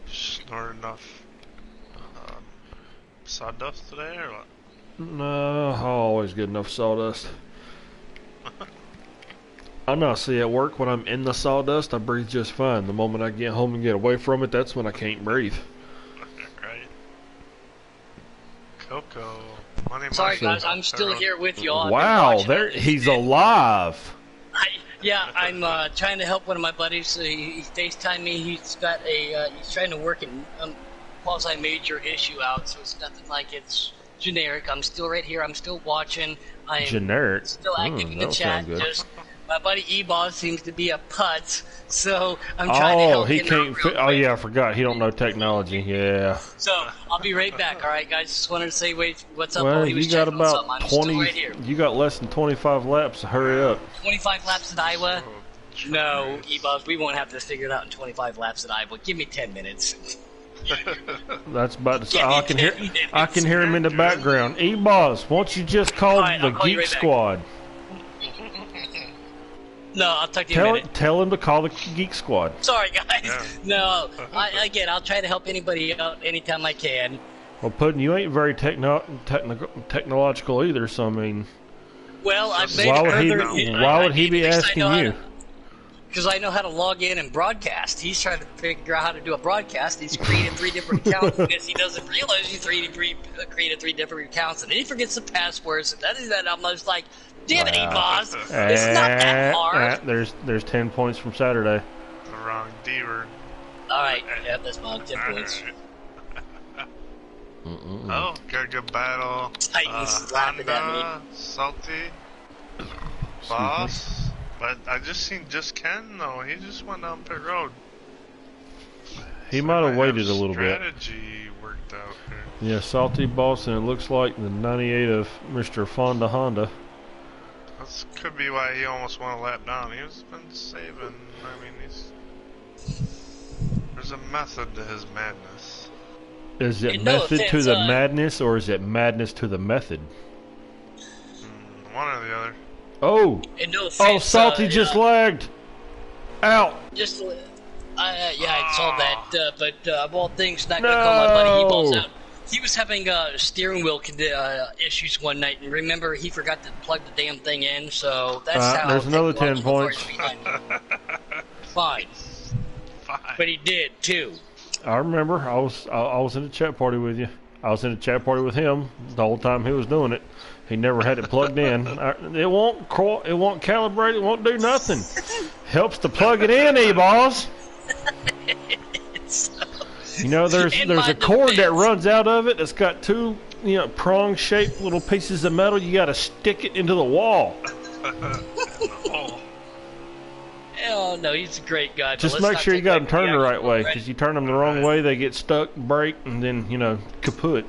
Snort enough sawdust today or what? No, I always get enough sawdust. I know, see, at work when I'm in the sawdust, I breathe just fine. The moment I get home and get away from it, that's when I can't breathe. Right. Coco. Money Sorry, Marshall. guys, I'm still here with you all. Wow, there he's alive. I'm trying to help one of my buddies. He FaceTimed me. He's got he's trying to work a quasi-major issue out, so it's nothing like it's generic. I'm still right here. I'm still watching. I am Generic? still active in the chat. Just my buddy E-Boss seems to be a putz, so I'm trying to help him out real Oh quick. yeah, I forgot. He don't know technology. Yeah. So I'll be right back. All right, guys. Just wanted to say, what's up? Well, He was you got checking on something. about I'm still 20. right here. You got less than 25 laps. So hurry up. 25 laps at Iowa. Oh, No, jeez. E-Boss, we won't have this figured out in 25 laps at Iowa. Give me 10 minutes. That's about to. Yeah, I can hear. 10 minutes. I can hear him in the background. E-Boss, won't you just call Alright, the I'll call you Geek right back. Squad? No, I'll talk to you in a minute. Tell him to call the Geek Squad. Sorry, guys. Yeah. No, again, I'll try to help anybody out anytime I can. Well, Puddin', you ain't very technological either. So I mean, Well, I've made why it would he? further. Why would he be asking you? Because I know how to log in and broadcast. He's trying to figure out how to do a broadcast. He's created 3 different accounts because he doesn't realize he created 3 different accounts, and then he forgets the passwords. And that I'm just like, damn it, E-Boss. It's not that hard. There's 10 points from Saturday. The wrong D word. All right, yeah, that's my 10 points. Oh, got a good battle. Titans laughing at me. Honda, Salty, Boss. But I just seen Ken though. He just went down pit road. He So might they have waited a little bit. Strategy worked out here. Yeah, Salty Boss, and it looks like the 98 of Mr. Fonda Honda. That could be why he almost won a lap down. He's been saving. I mean, there's a method to his madness. Is it No method to offense, the madness, or is it madness to the method? One or the other. Oh! And no offense, Oh, Salty just lagged! Out! Just, yeah, I saw that, but of all things, not gonna call my buddy E-Balls out. He was having steering wheel issues one night, and remember, he forgot to plug the damn thing in, so that's how... There's another 10 technological points. parts behind it. Fine. But he did, too. I remember. I was in the chat party with you. I was in the chat party with him the whole time he was doing it. He never had it plugged in. It won't calibrate. It won't do nothing. Helps to plug it in, E-Balls. You know, there's a cord that runs out of it that's got 2, prong-shaped little pieces of metal. You got to stick it into the wall. Oh, no, he's a great guy. Just make sure you got them turned the right way, because you turn them the wrong way, they get stuck, break, and then, kaput.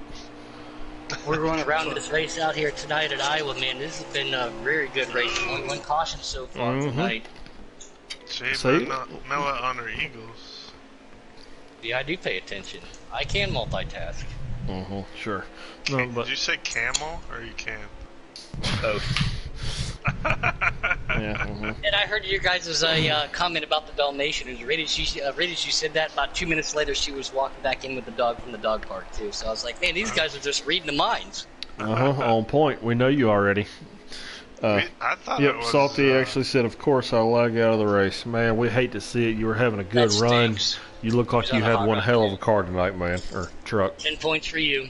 We're going around this race out here tonight at Iowa, man. This has been a very good race. Only 1 caution so far tonight. Shaver Miller on her Eagles. Yeah, I do pay attention. I can multitask. Sure. No, but Did you say camel or you can? Both. yeah. And I heard your guys' comment about the Dalmatian. As right as you said that, about 2 minutes later, she was walking back in with the dog from the dog park, too. So I was like, man, these guys are just reading the minds. On point. We know you already. I thought Yep, it was, Salty actually said, of course, I'll lag out of the race. Man, we hate to see it. You were having a good That run. stinks. You look like He's you on a had hot one run. hell of a car tonight, man. Or truck. 10 points for you.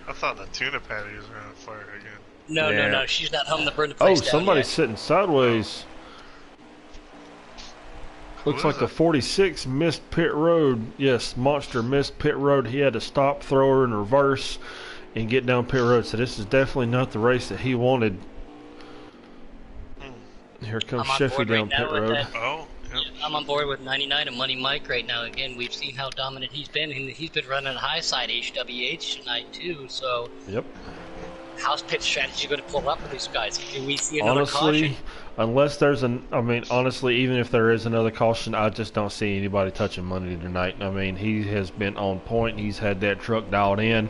I thought the tuna patty was going to fire again. No, Yeah. no, she's not home to burn the Oh, place down somebody's yet. sitting sideways. Looks Who like is the it? 46 missed pit road. Yes, Monster missed pit road. He had to stop, throw her in reverse, and get down pit road. So this is definitely not the race that he wanted. Here comes I'm on Sheffy board right down now pit with road. that. Oh, yep. I'm on board with 99 and Money Mike right now. Again, we've seen how dominant he's been, and he's been running high side HWH tonight too. So Yep. house pit strategy going to pull up with these guys? Do we see another honestly, caution? unless there's honestly, even if there is another caution, I just don't see anybody touching money tonight. I mean, he has been on point. He's had that truck dialed in.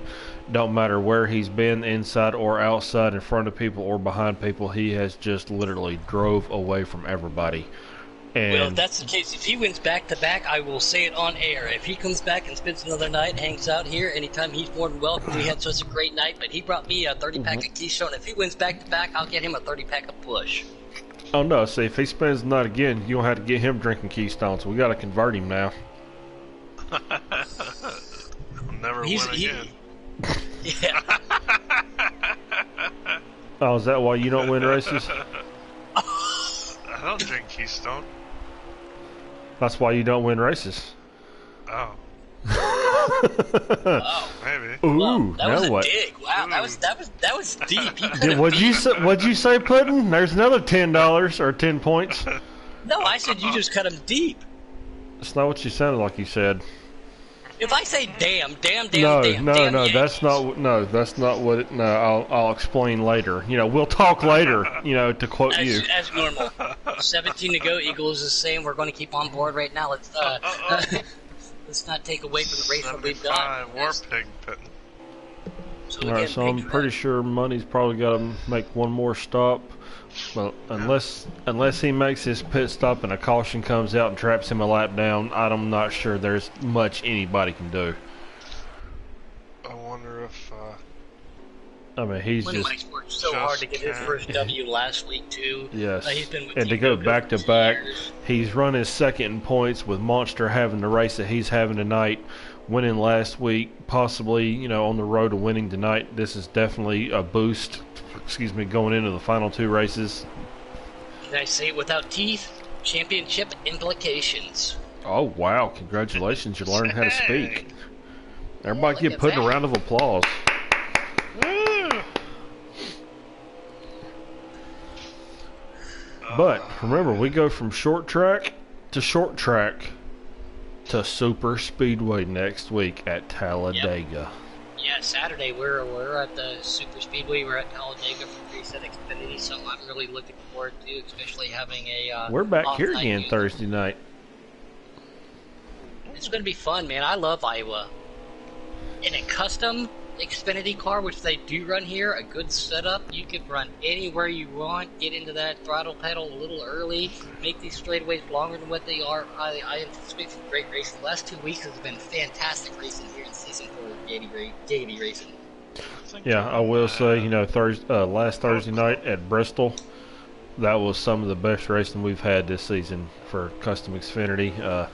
Don't matter where he's been, inside or outside, in front of people or behind people, he has just literally drove away from everybody. And well, if that's the case, if he wins back-to-back, I will say it on air. If he comes back and spends another night, hangs out here, anytime, he's more than welcome. We had such a great night, but he brought me a 30-pack of Keystone. If he wins back-to-back, I'll get him a 30-pack of Push. oh no, see, if he spends the night again, you don't have to get him drinking Keystone, so we got to convert him now. I'll never win again. Yeah. Oh, is that why you don't win races? I don't drink Keystone. That's why you don't win races. Oh. Oh. Maybe. Ooh, Well, that now was a what? dig. Wow, that was deep. What'd you say, Puddin'? There's another $10 or 10 points. No, I said you just cut him deep. That's not what you sounded like you said. If I say damn, damn, No, Yankees. that's not what it. No, I'll explain later. You know, we'll talk later. You know, to quote you. As normal. 17 to go. Eagles is saying we're going to keep on board right now. Let's let's not take away from the race that we've done. 75 War Pig pitting. So All right, so I'm pretty sure Money's probably got to make one more stop. Well, unless he makes his pit stop and a caution comes out and traps him a lap down, I'm not sure there's much anybody can do. I wonder if. I mean, he's Money just Mike's worked so hard to get his first W last week too. yes, He's been with and to Team go Go-Go back to for back, years. he's run his second in points with Monster having the race that he's having tonight, winning last week, possibly on the road to winning tonight. This is definitely a boost. Excuse me, going into the final two races. Can I say it without teeth? Championship implications. Oh wow! Congratulations, you learned how to speak. Everybody Look give at Puddin' a that. round of applause. But remember, we go from short track to super speedway next week at Talladega. Yeah, Saturday we're at the Super Speedway. We're at Talladega for Preset Xfinity, so I'm really looking forward to, especially having a. We're back here off-night again unit. Thursday night. It's going to be fun, man. I love Iowa. In a custom Xfinity car, which they do run here, a good setup. You can run anywhere you want, get into that throttle pedal a little early, make these straightaways longer than what they are. I anticipate some great racing. The last 2 weeks has been fantastic racing here in Season 4 of Giggity Racing. Yeah, I will say, last Thursday night at Bristol, that was some of the best racing we've had this season for custom Xfinity.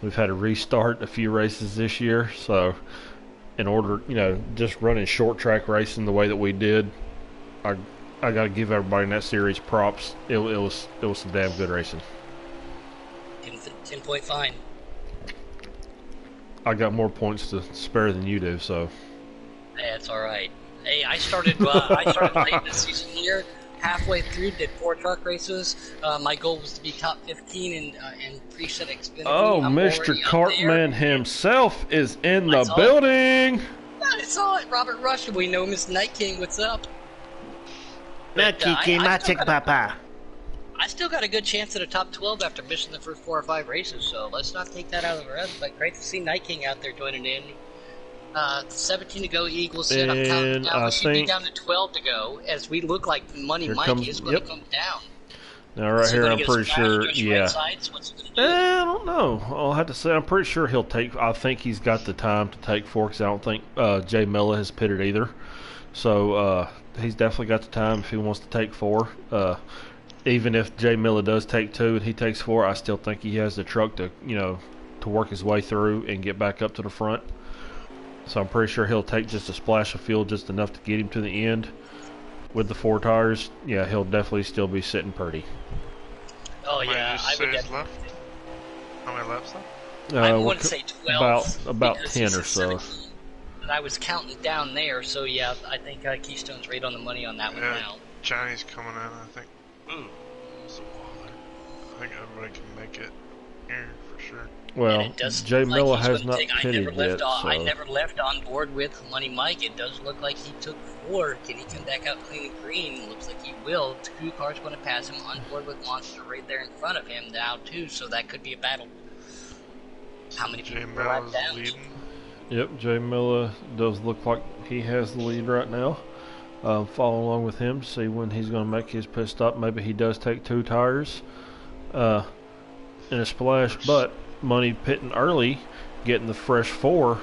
We've had to restart a few races this year, so in order, just running short track racing the way that we did, I got to give everybody in that series props. It was some damn good racing. 10-point fine. I got more points to spare than you do, so. That's all right. Hey, I started late this season here. Halfway through, did 4 truck races. My goal was to be top 15 in preset Xfinity. Oh, I'm Mr. already up Cartman there. himself is in the saw it. building. I saw it. Robert Rush, we know Miss Night King. What's up? Papa. I still got a good chance at a top 12 after missing the first 4 or 5 races, so let's not take that out of our heads. But great to see Night King out there joining in. 17 to go, Eagles said. I'm counting And down. I We should be think- down to 12 to go, as we look like Money Here Mike comes- is going to yep. come down. Now, right Is he here, gonna I'm get his pretty back, sure, address your yeah. right sides? What's he gonna do? I don't know. I'll have to say, I'm pretty sure he'll take. I think he's got the time to take 4 because I don't think Jay Miller has pitted either. So he's definitely got the time if he wants to take 4. Even if Jay Miller does take 2 and he takes 4, I still think he has the truck to to work his way through and get back up to the front. So I'm pretty sure he'll take just a splash of fuel, just enough to get him to the end. With the 4 tires, yeah, he'll definitely still be sitting pretty. Oh, How many yeah, did you I say would is definitely. left? How many laps left? I We're wouldn't co- say 12. about because 10 he's or at so. 17, but I was counting down there, so yeah, I think Keystone's right on the money on that one Yeah, now. Johnny's coming in, I think. Ooh, there's a wall there. I think everybody can make it here for sure. Well, And it does Jay look like Miller he's has gonna not take, pitted yet, I so never left on board with Money Mike. It does look like he took or can he come back out clean and green? Looks like he will. Two cars going to pass him on board with Monster right there in front of him now too, so that could be a battle. How many people are lap down? Leading. Yep, Jay Miller does look like he has the lead right now. Follow along with him, see when he's going to make his pit stop. Maybe he does take 2 tires in a splash, but Money pitting early, getting the fresh 4.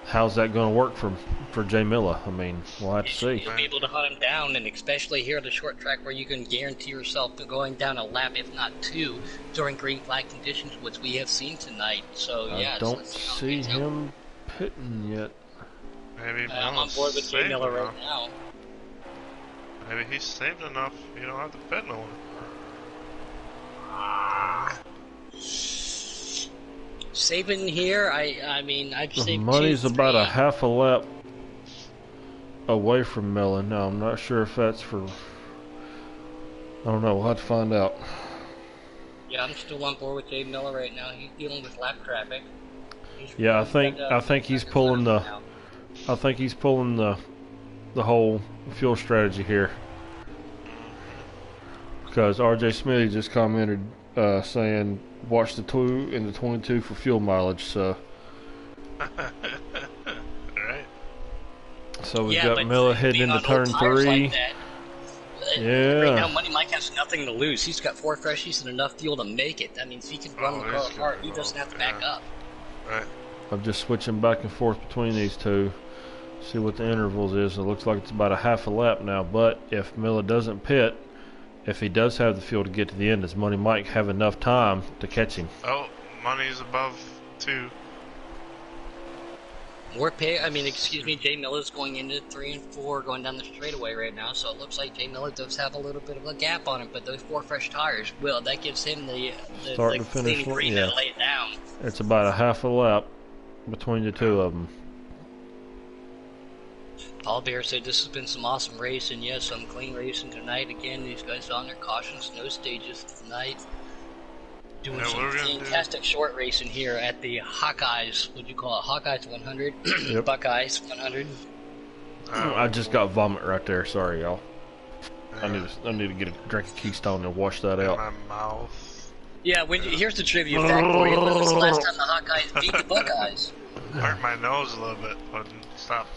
How's that going to work for Jay Miller? I mean, we'll have to see. You'll be able to hunt him down, and especially here at the short track where you can guarantee yourself going down a lap, if not 2, during green flag conditions, which we have seen tonight. So, yeah. I don't see him pitting yet. Maybe I'm on board with Jay Miller right now. Maybe he's saved enough. You don't have to pit no one. Saving here, I mean, I'd say Money's about a half a lap away from Miller. Now, I'm not sure if that's for... I don't know. We'll have to find out. Yeah, I'm still on board with Jay Miller right now. He's dealing with lap traffic. Yeah, I think he's pulling the... I think he's pulling the whole fuel strategy here. Because RJ Smitty just commented saying, watch the 2 and the 22 for fuel mileage, so... Right. So we've got Miller heading into turn 3. Like yeah. Right now, Money Mike has nothing to lose. He's got 4 freshies and enough fuel to make it. That means he can run the car hard. He doesn't have to back up. Right. I'm just switching back and forth between these two. See what the intervals is. It looks like it's about a half a lap now, but if Miller doesn't pit, if he does have the fuel to get to the end, does Money Mike have enough time to catch him? Oh, Money's above 2. Jay Miller's going into 3 and 4, going down the straightaway right now, so it looks like Jay Miller does have a little bit of a gap on him, but those 4 fresh tires, that gives him the clean green to lay it down. It's about a half a lap between the 2 of them. Paul Bear said this has been some awesome racing. Yes, some clean racing tonight. Again, these guys on their cautions, no stages tonight. Doing some fantastic short racing here at the Hawkeyes. What do you call it? Hawkeyes 100? Yep. Buckeyes 100. I just got vomit right there. Sorry, y'all. I need to get a drink of Keystone and wash that out. My mouth. Yeah, here's the trivia fact for you. When was the last time the Hawkeyes beat the Buckeyes? Hurt my nose a little bit, but stop.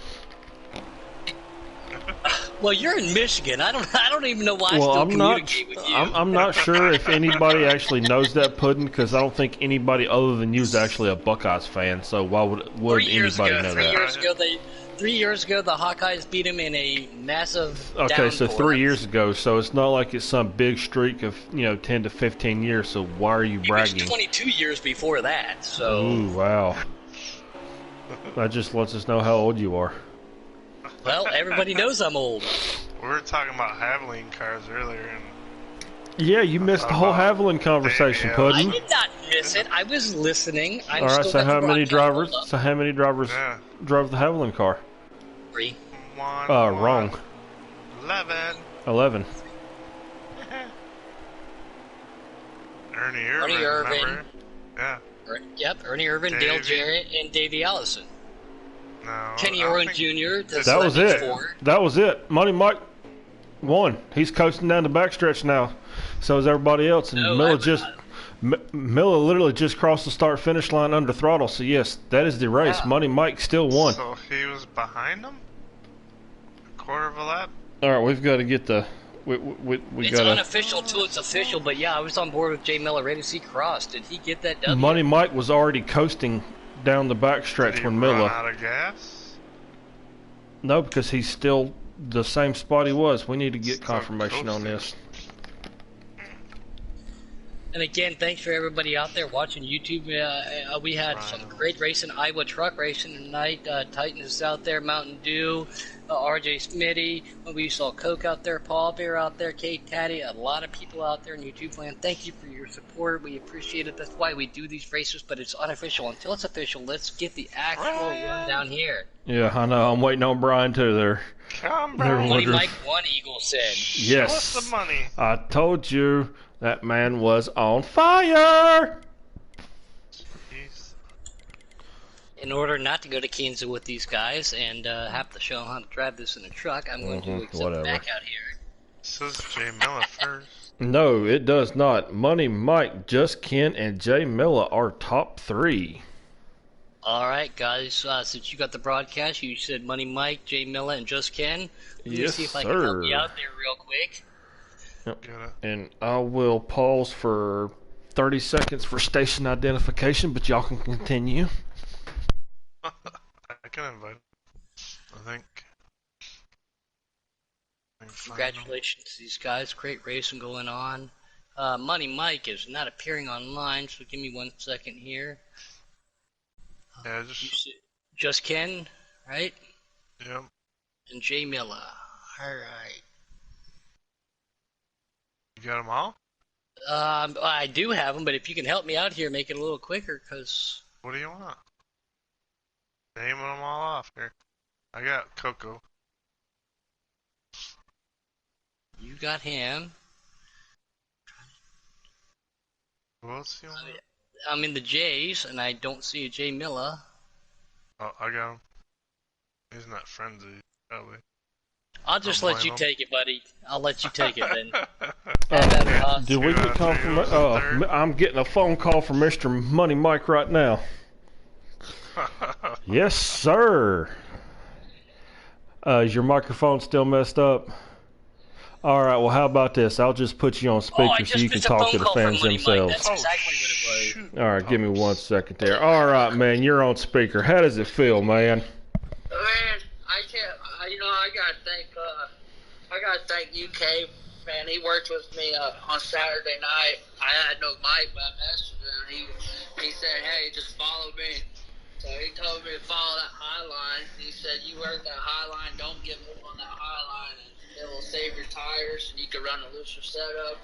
Well, you're in Michigan. I don't even know why I still communicate with you. I'm not sure if anybody actually knows that pudding, because I don't think anybody other than you is actually a Buckeyes fan. So why would anybody know that? 3 years ago, the Hawkeyes beat him in a massive. Okay, so 3 years ago. So it's not like it's some big streak of 10 to 15 years. So why are you bragging? It was 22 years before that. So. Ooh, wow. That just lets us know how old you are. Well, everybody knows I'm old. We were talking about Haviland cars earlier, and yeah, you missed the whole Haviland conversation, Puddin'. I did not miss it. I was listening. All right, so how many drivers drove the Haviland car? 3. Wrong. 11. Ernie Irvin. Remember? Yeah. Yep, Ernie Irvin, Dale Jarrett, and Davey Allison. No, Kenny Owen Jr. That was it. That was it. Money Mike won. He's coasting down the backstretch now. So is everybody else. And Miller literally just crossed the start-finish line under throttle. So yes, that is the race. Wow. Money Mike still won. So he was behind him? A quarter of a lap? All right, we've got to get the... It's unofficial till it's official, but yeah, I was on board with Jay Miller, ready to see cross. Did he get that W? Money Mike was already coasting down the backstretch when Miller... run out of gas? No, because he's still the same spot he was. We need to get confirmation on this. And again, thanks for everybody out there watching YouTube. We had some great racing, Iowa truck racing tonight. Titans out there, Mountain Dew, RJ Smitty. We saw Coke out there, Paul Bear out there, Kate Taddy. A lot of people out there in YouTube land. Thank you for your support. We appreciate it. That's why we do these races, but it's unofficial. Until it's official, let's get the actual run down here. Yeah, I know. I'm waiting on Brian too. Come, Brian. Money Mike One Eagle said. Yes. Show us the money. I told you. That man was on fire! in order not to go to Kansas with these guys and have to show them how to drive this in a truck, I'm going to accept back out here. Says Jay Miller first. No, it does not. Money Mike, Just Ken, and Jay Miller are top 3. All right, guys. Since you got the broadcast, you said Money Mike, Jay Miller, and Just Ken. Let me see if I can help you out there real quick. Yep. And I will pause for 30 seconds for station identification, but y'all can continue. I can invite. I think. Congratulations to these guys. Great racing going on. Money Mike is not appearing online, so give me 1 second here. Yeah, just Ken, right? Yep. And Jay Miller. All right. You got them all? I do have them, but if you can help me out here, make it a little quicker, because... What do you want? Naming them all off here. I got Coco. You got him. Who else you want? I'm in the J's, and I don't see a Jay Miller. Oh, I got him. He's not frenzy, probably. I'll just let you take it, buddy. I'll let you take it then. Did we get confirmation? I'm getting a phone call from Mr. Money Mike right now. Yes, sir. Is your microphone still messed up? All right, well, how about this? I'll just put you on speaker so you can talk to the fans themselves. That's exactly what it was. All right, give me 1 second there. All right, man, you're on speaker. How does it feel, man? Man, I can't. I gotta thank UK. Man, he worked with me on Saturday night. I had no mic, but I messaged him. He said, "Hey, just follow me." So he told me to follow that high line. He said, "You work that high line. Don't give up on that high line, and it will save your tires, and you can run a looser setup."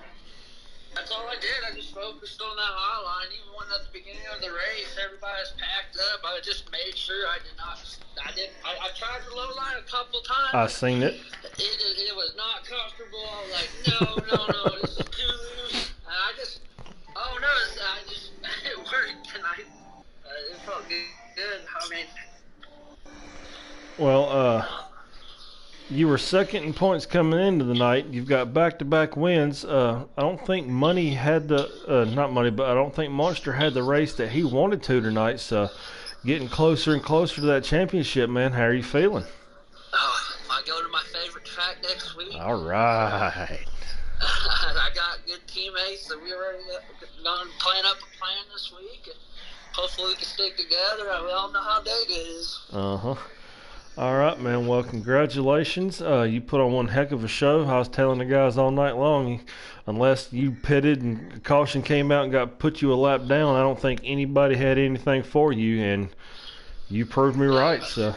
That's all I did. I just focused on that high line. Even when at the beginning of the race, everybody's packed up. I just made sure I did not. I tried the low line a couple times. I seen it. It was not comfortable. I was like, no, this is too loose. And I just, it worked, and it felt good. I mean, well, you were second in points coming into the night. You've got back-to-back wins. I don't think Money had not Money, but I don't think Monster had the race that he wanted to tonight. So, getting closer and closer to that championship, man. How are you feeling? I go to my favorite track next week. All right. I got good teammates, so we're going to plan up a plan this week, and hopefully we can stick together. We all know how big it is. Uh-huh. All right, man. Well, congratulations. You put on one heck of a show. I was telling the guys all night long, unless you pitted and caution came out and put you a lap down, I don't think anybody had anything for you, and you proved me right. So.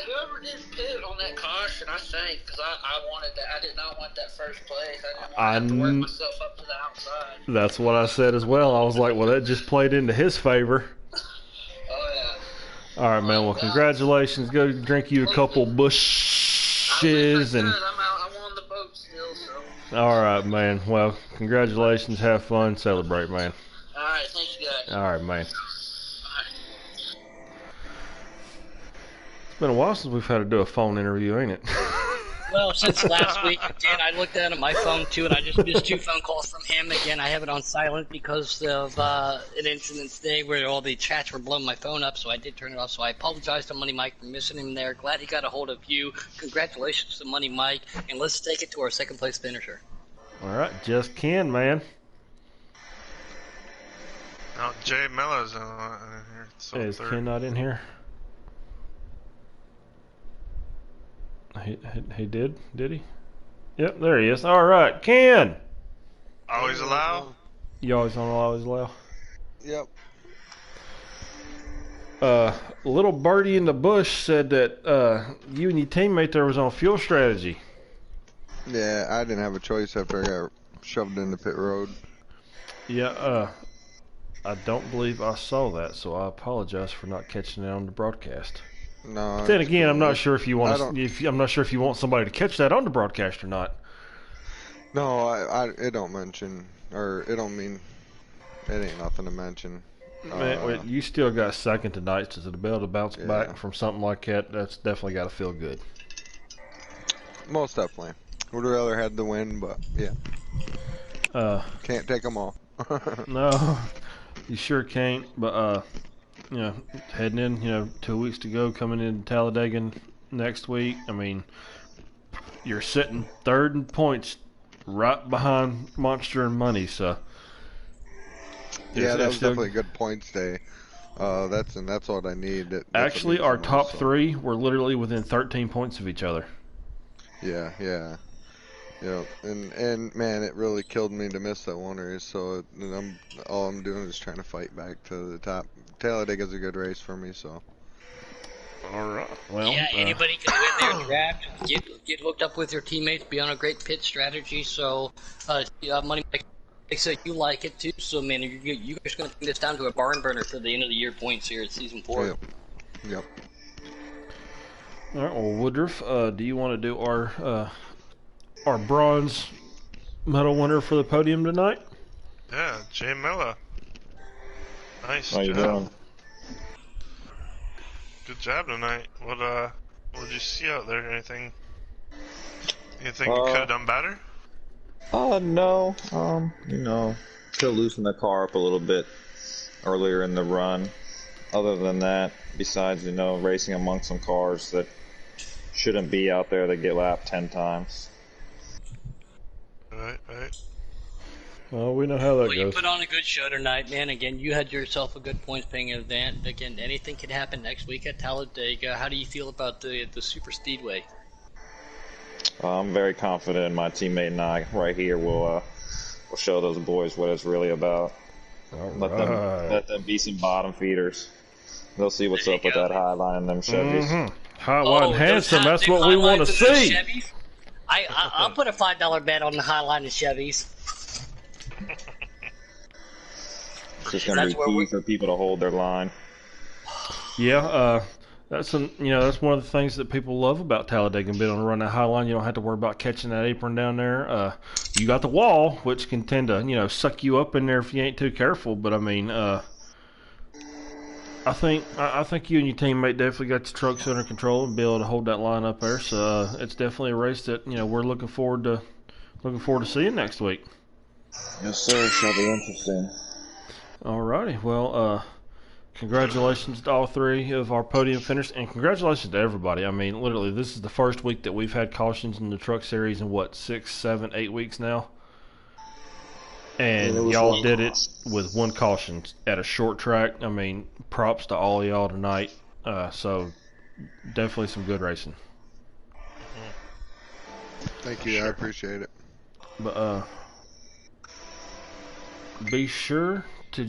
Whoever did pit on that caution, I think, because I wanted that. I did not want that first place. I didn't want to have to work myself up to the outside. That's what I said as well. I was like, well, that just played into his favor. Oh, yeah. All right, man. Well, congratulations. Go drink you a couple bushes and. I'm on the boat still, so. All right, man. Well, congratulations. Have fun. Celebrate, man. All right, thank you, guys. All right, man. It's been a while since we've had to do a phone interview, ain't it? Well, since last week, again, I looked at it on my phone too, and I just missed 2 phone calls from him. Again, I have it on silent because of an incident today where all the chats were blowing my phone up, so I did turn it off. So I apologize to Money Mike for missing him there. Glad he got a hold of you. Congratulations to Money Mike, and let's take it to our second place finisher. All right, Just Ken, man. No, Jay Miller's in here. So Is Ken not in here? He did he? Yep, there he is. All right, Ken. Always allow? You always on always allow? Yep. Little birdie in the bush said that you and your teammate there was on fuel strategy. Yeah, I didn't have a choice after I got shoved into pit road. Yeah, I don't believe I saw that, so I apologize for not catching it on the broadcast. No. But then again, I'm not sure if you want. I'm not sure if you want somebody to catch that on the broadcast or not. No, it don't mention, or it don't mean. It ain't nothing to mention. Man, you still got second tonight, so to be able to bounce back from something like that, that's definitely got to feel good. Most definitely. Would have rather had the win, but yeah. Can't take them all. No, you sure can't. But heading in, 2 weeks to go, coming into Talladega next week. I mean, you're sitting third in points, right behind Monster and Money. So yeah, that was definitely a good points day. That's what I need. Actually, our top three were literally within 13 points of each other. Yeah. And man, it really killed me to miss that one race. So all I'm doing is trying to fight back to the top. Talladega's a good race for me. So. All right. Well, yeah, anybody can win their draft. Get hooked up with your teammates. Be on a great pit strategy. So, Money Mike said you like it too. So, man, you guys going to bring this down to a barn burner for the end of the year points here at season 4. Yep. All right. Well, Woodruff, do you want to do our bronze medal winner for the podium tonight? Yeah, Jay Miller. Nice How you job. doing? Good job tonight. What did you see out there? Anything you could have done better? No. Could have loosened the car up a little bit earlier in the run. Other than that, besides, racing amongst some cars that shouldn't be out there that get lapped 10 times. Right. Well, we know how that goes. You put on a good show tonight, man. Again, you had yourself a good points paying event. Again, anything could happen next week at Talladega. How do you feel about the super speedway? I'm very confident my teammate and I right here will show those boys what it's really about. Let them be some bottom feeders. They'll see what's up with that high line and them Chevys. Mm-hmm. Hotline and handsome, that's what we want to see. I'll put a $5 bet on the Highline and Chevys. It's just gonna be key for people to hold their line. Yeah, that's one of the things that people love about Talladega and being able to run that high line. You don't have to worry about catching that apron down there. You got the wall, which can tend to suck you up in there if you ain't too careful. But I mean, I think you and your teammate definitely got the trucks under control and be able to hold that line up there. So it's definitely a race that we're looking forward to seeing next week. Yes, sir. Shall be interesting. Alrighty. Well, congratulations to all three of our podium finishers, and congratulations to everybody. I mean, literally, this is the first week that we've had cautions in the truck series in 6, 7, 8 weeks now. And y'all did it with one caution at a short track. I mean, props to all of y'all tonight. So, definitely some good racing. Thank you. I appreciate it. But be sure to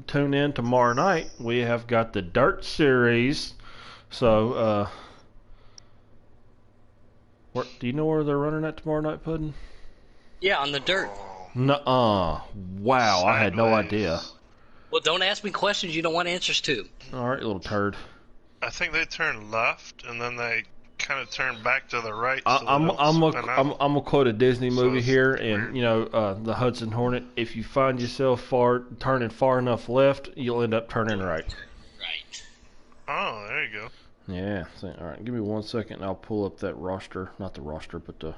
tune in tomorrow night. We have got the Dirt Series. So, do you know where they're running at tomorrow night, Puddin'? Yeah, on the dirt. Nuh-uh. Wow, I had no idea. Well, don't ask me questions you don't want answers to. All right, you little turd. I think they turn left, and then they kind of turn back to the right. I'm gonna quote a Disney movie here, and the Hudson Hornet. If you find yourself turning far enough left, you'll end up turning right. Right. Oh, there you go. Yeah. So, all right, give me 1 second, and I'll pull up that roster. Not the roster, but the.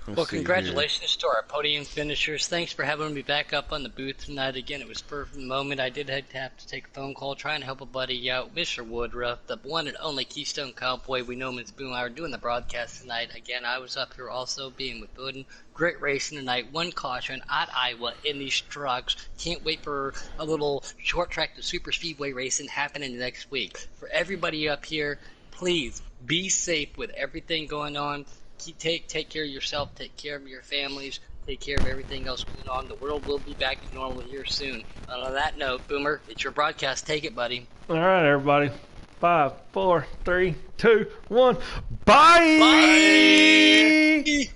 Well, congratulations to our podium finishers. Thanks for having me back up on the booth tonight. Again, it was spur of the moment. I did have to take a phone call, trying to help a buddy out, Mr. Woodruff, the one and only Keystone Cowboy. We know him as Boomhauer, doing the broadcast tonight. Again, I was up here also being with Booden. Great racing tonight. One caution at Iowa in these trucks. Can't wait for a little short track to super speedway racing happening next week. For everybody up here, please be safe with everything going on. Take care of yourself, take care of your families, take care of everything else going on. The world will be back to normal here soon. On that note, Boomer, it's your broadcast. Take it, buddy. All right, everybody. 5, 4, 3, 2, 1. Bye! Bye!